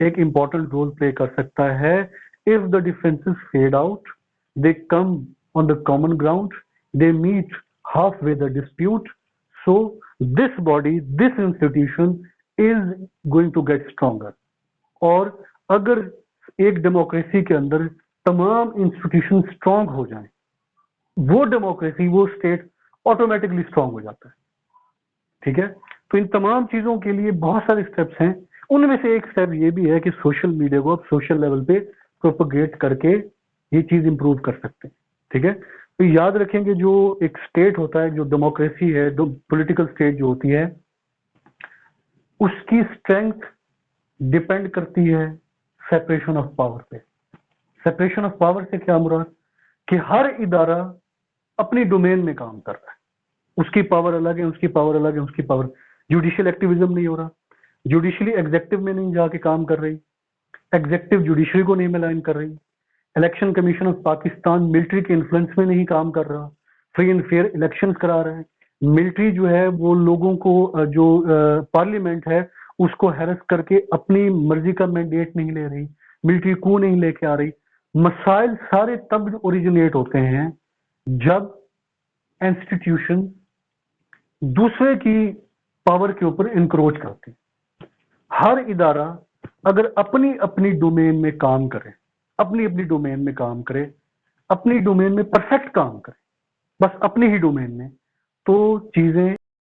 [SPEAKER 1] एक इंपॉर्टेंट रोल प्ले कर सकता है। If the differences fade out, they come on the common ground, they meet half way the dispute, so this body, this institution is going to get stronger. और अगर एक डेमोक्रेसी के अंदर तमाम institution strong हो जाएं, वो डेमोक्रेसी, वो स्टेट ऑटोमेटिकली स्ट्रांग हो जाता है, ठीक है। तो इन तमाम चीजों के लिए बहुत सारे स्टेप्स हैं, उनमें से एक स्टेप ये भी है कि सोशल मीडिया को आप सोशल लेवल पे प्रोपोगेट करके ये चीज इंप्रूव कर सकते हैं, ठीक है। तो याद रखेंगे जो एक स्टेट होता है, जो डेमोक्रेसी है, जो पॉलिटिकल स्टेट जो होती है, उसकी स्ट्रेंथ डिपेंड करती है सेपरेशन ऑफ पावर पे। सेपरेशन ऑफ पावर से क्या मुराद? कि हर इदारा अपनी डोमेन में काम कर रहा है, उसकी पावर अलग है, उसकी पावर अलग है, उसकी पावर। जुडिशियल एक्टिविज्म नहीं हो रहा, जुडिशली एग्जेक्टिव में नहीं जाके काम कर रही, एग्जेक्टिव जुडिशरी को नहीं मिलाइन कर रही, election commission of Pakistan military के इन्फ्लुएंस में नहीं काम कर रहा, फ्री एंड फेयर इलेक्शंस करा रहे हैं। मिलिट्री जो है वो लोगों को, जो पार्लियामेंट है उसको हैरेस करके अपनी मर्जी का मैंडेट नहीं ले रही, मिलिट्री को नहीं लेके आ रही। मसाइल सारे तब ओरिजिनेट होते हैं जब इंस्टीट्यूशन दूसरे की पावर के ऊपर इंक्रोच करती है। हर इदारा अगर अपनी अपनी डोमेन में काम करे, अपनी अपनी डोमेन में काम करे, अपनी डोमेन में परफेक्ट काम करे, बस अपनी ही डोमेन में, तो चीजें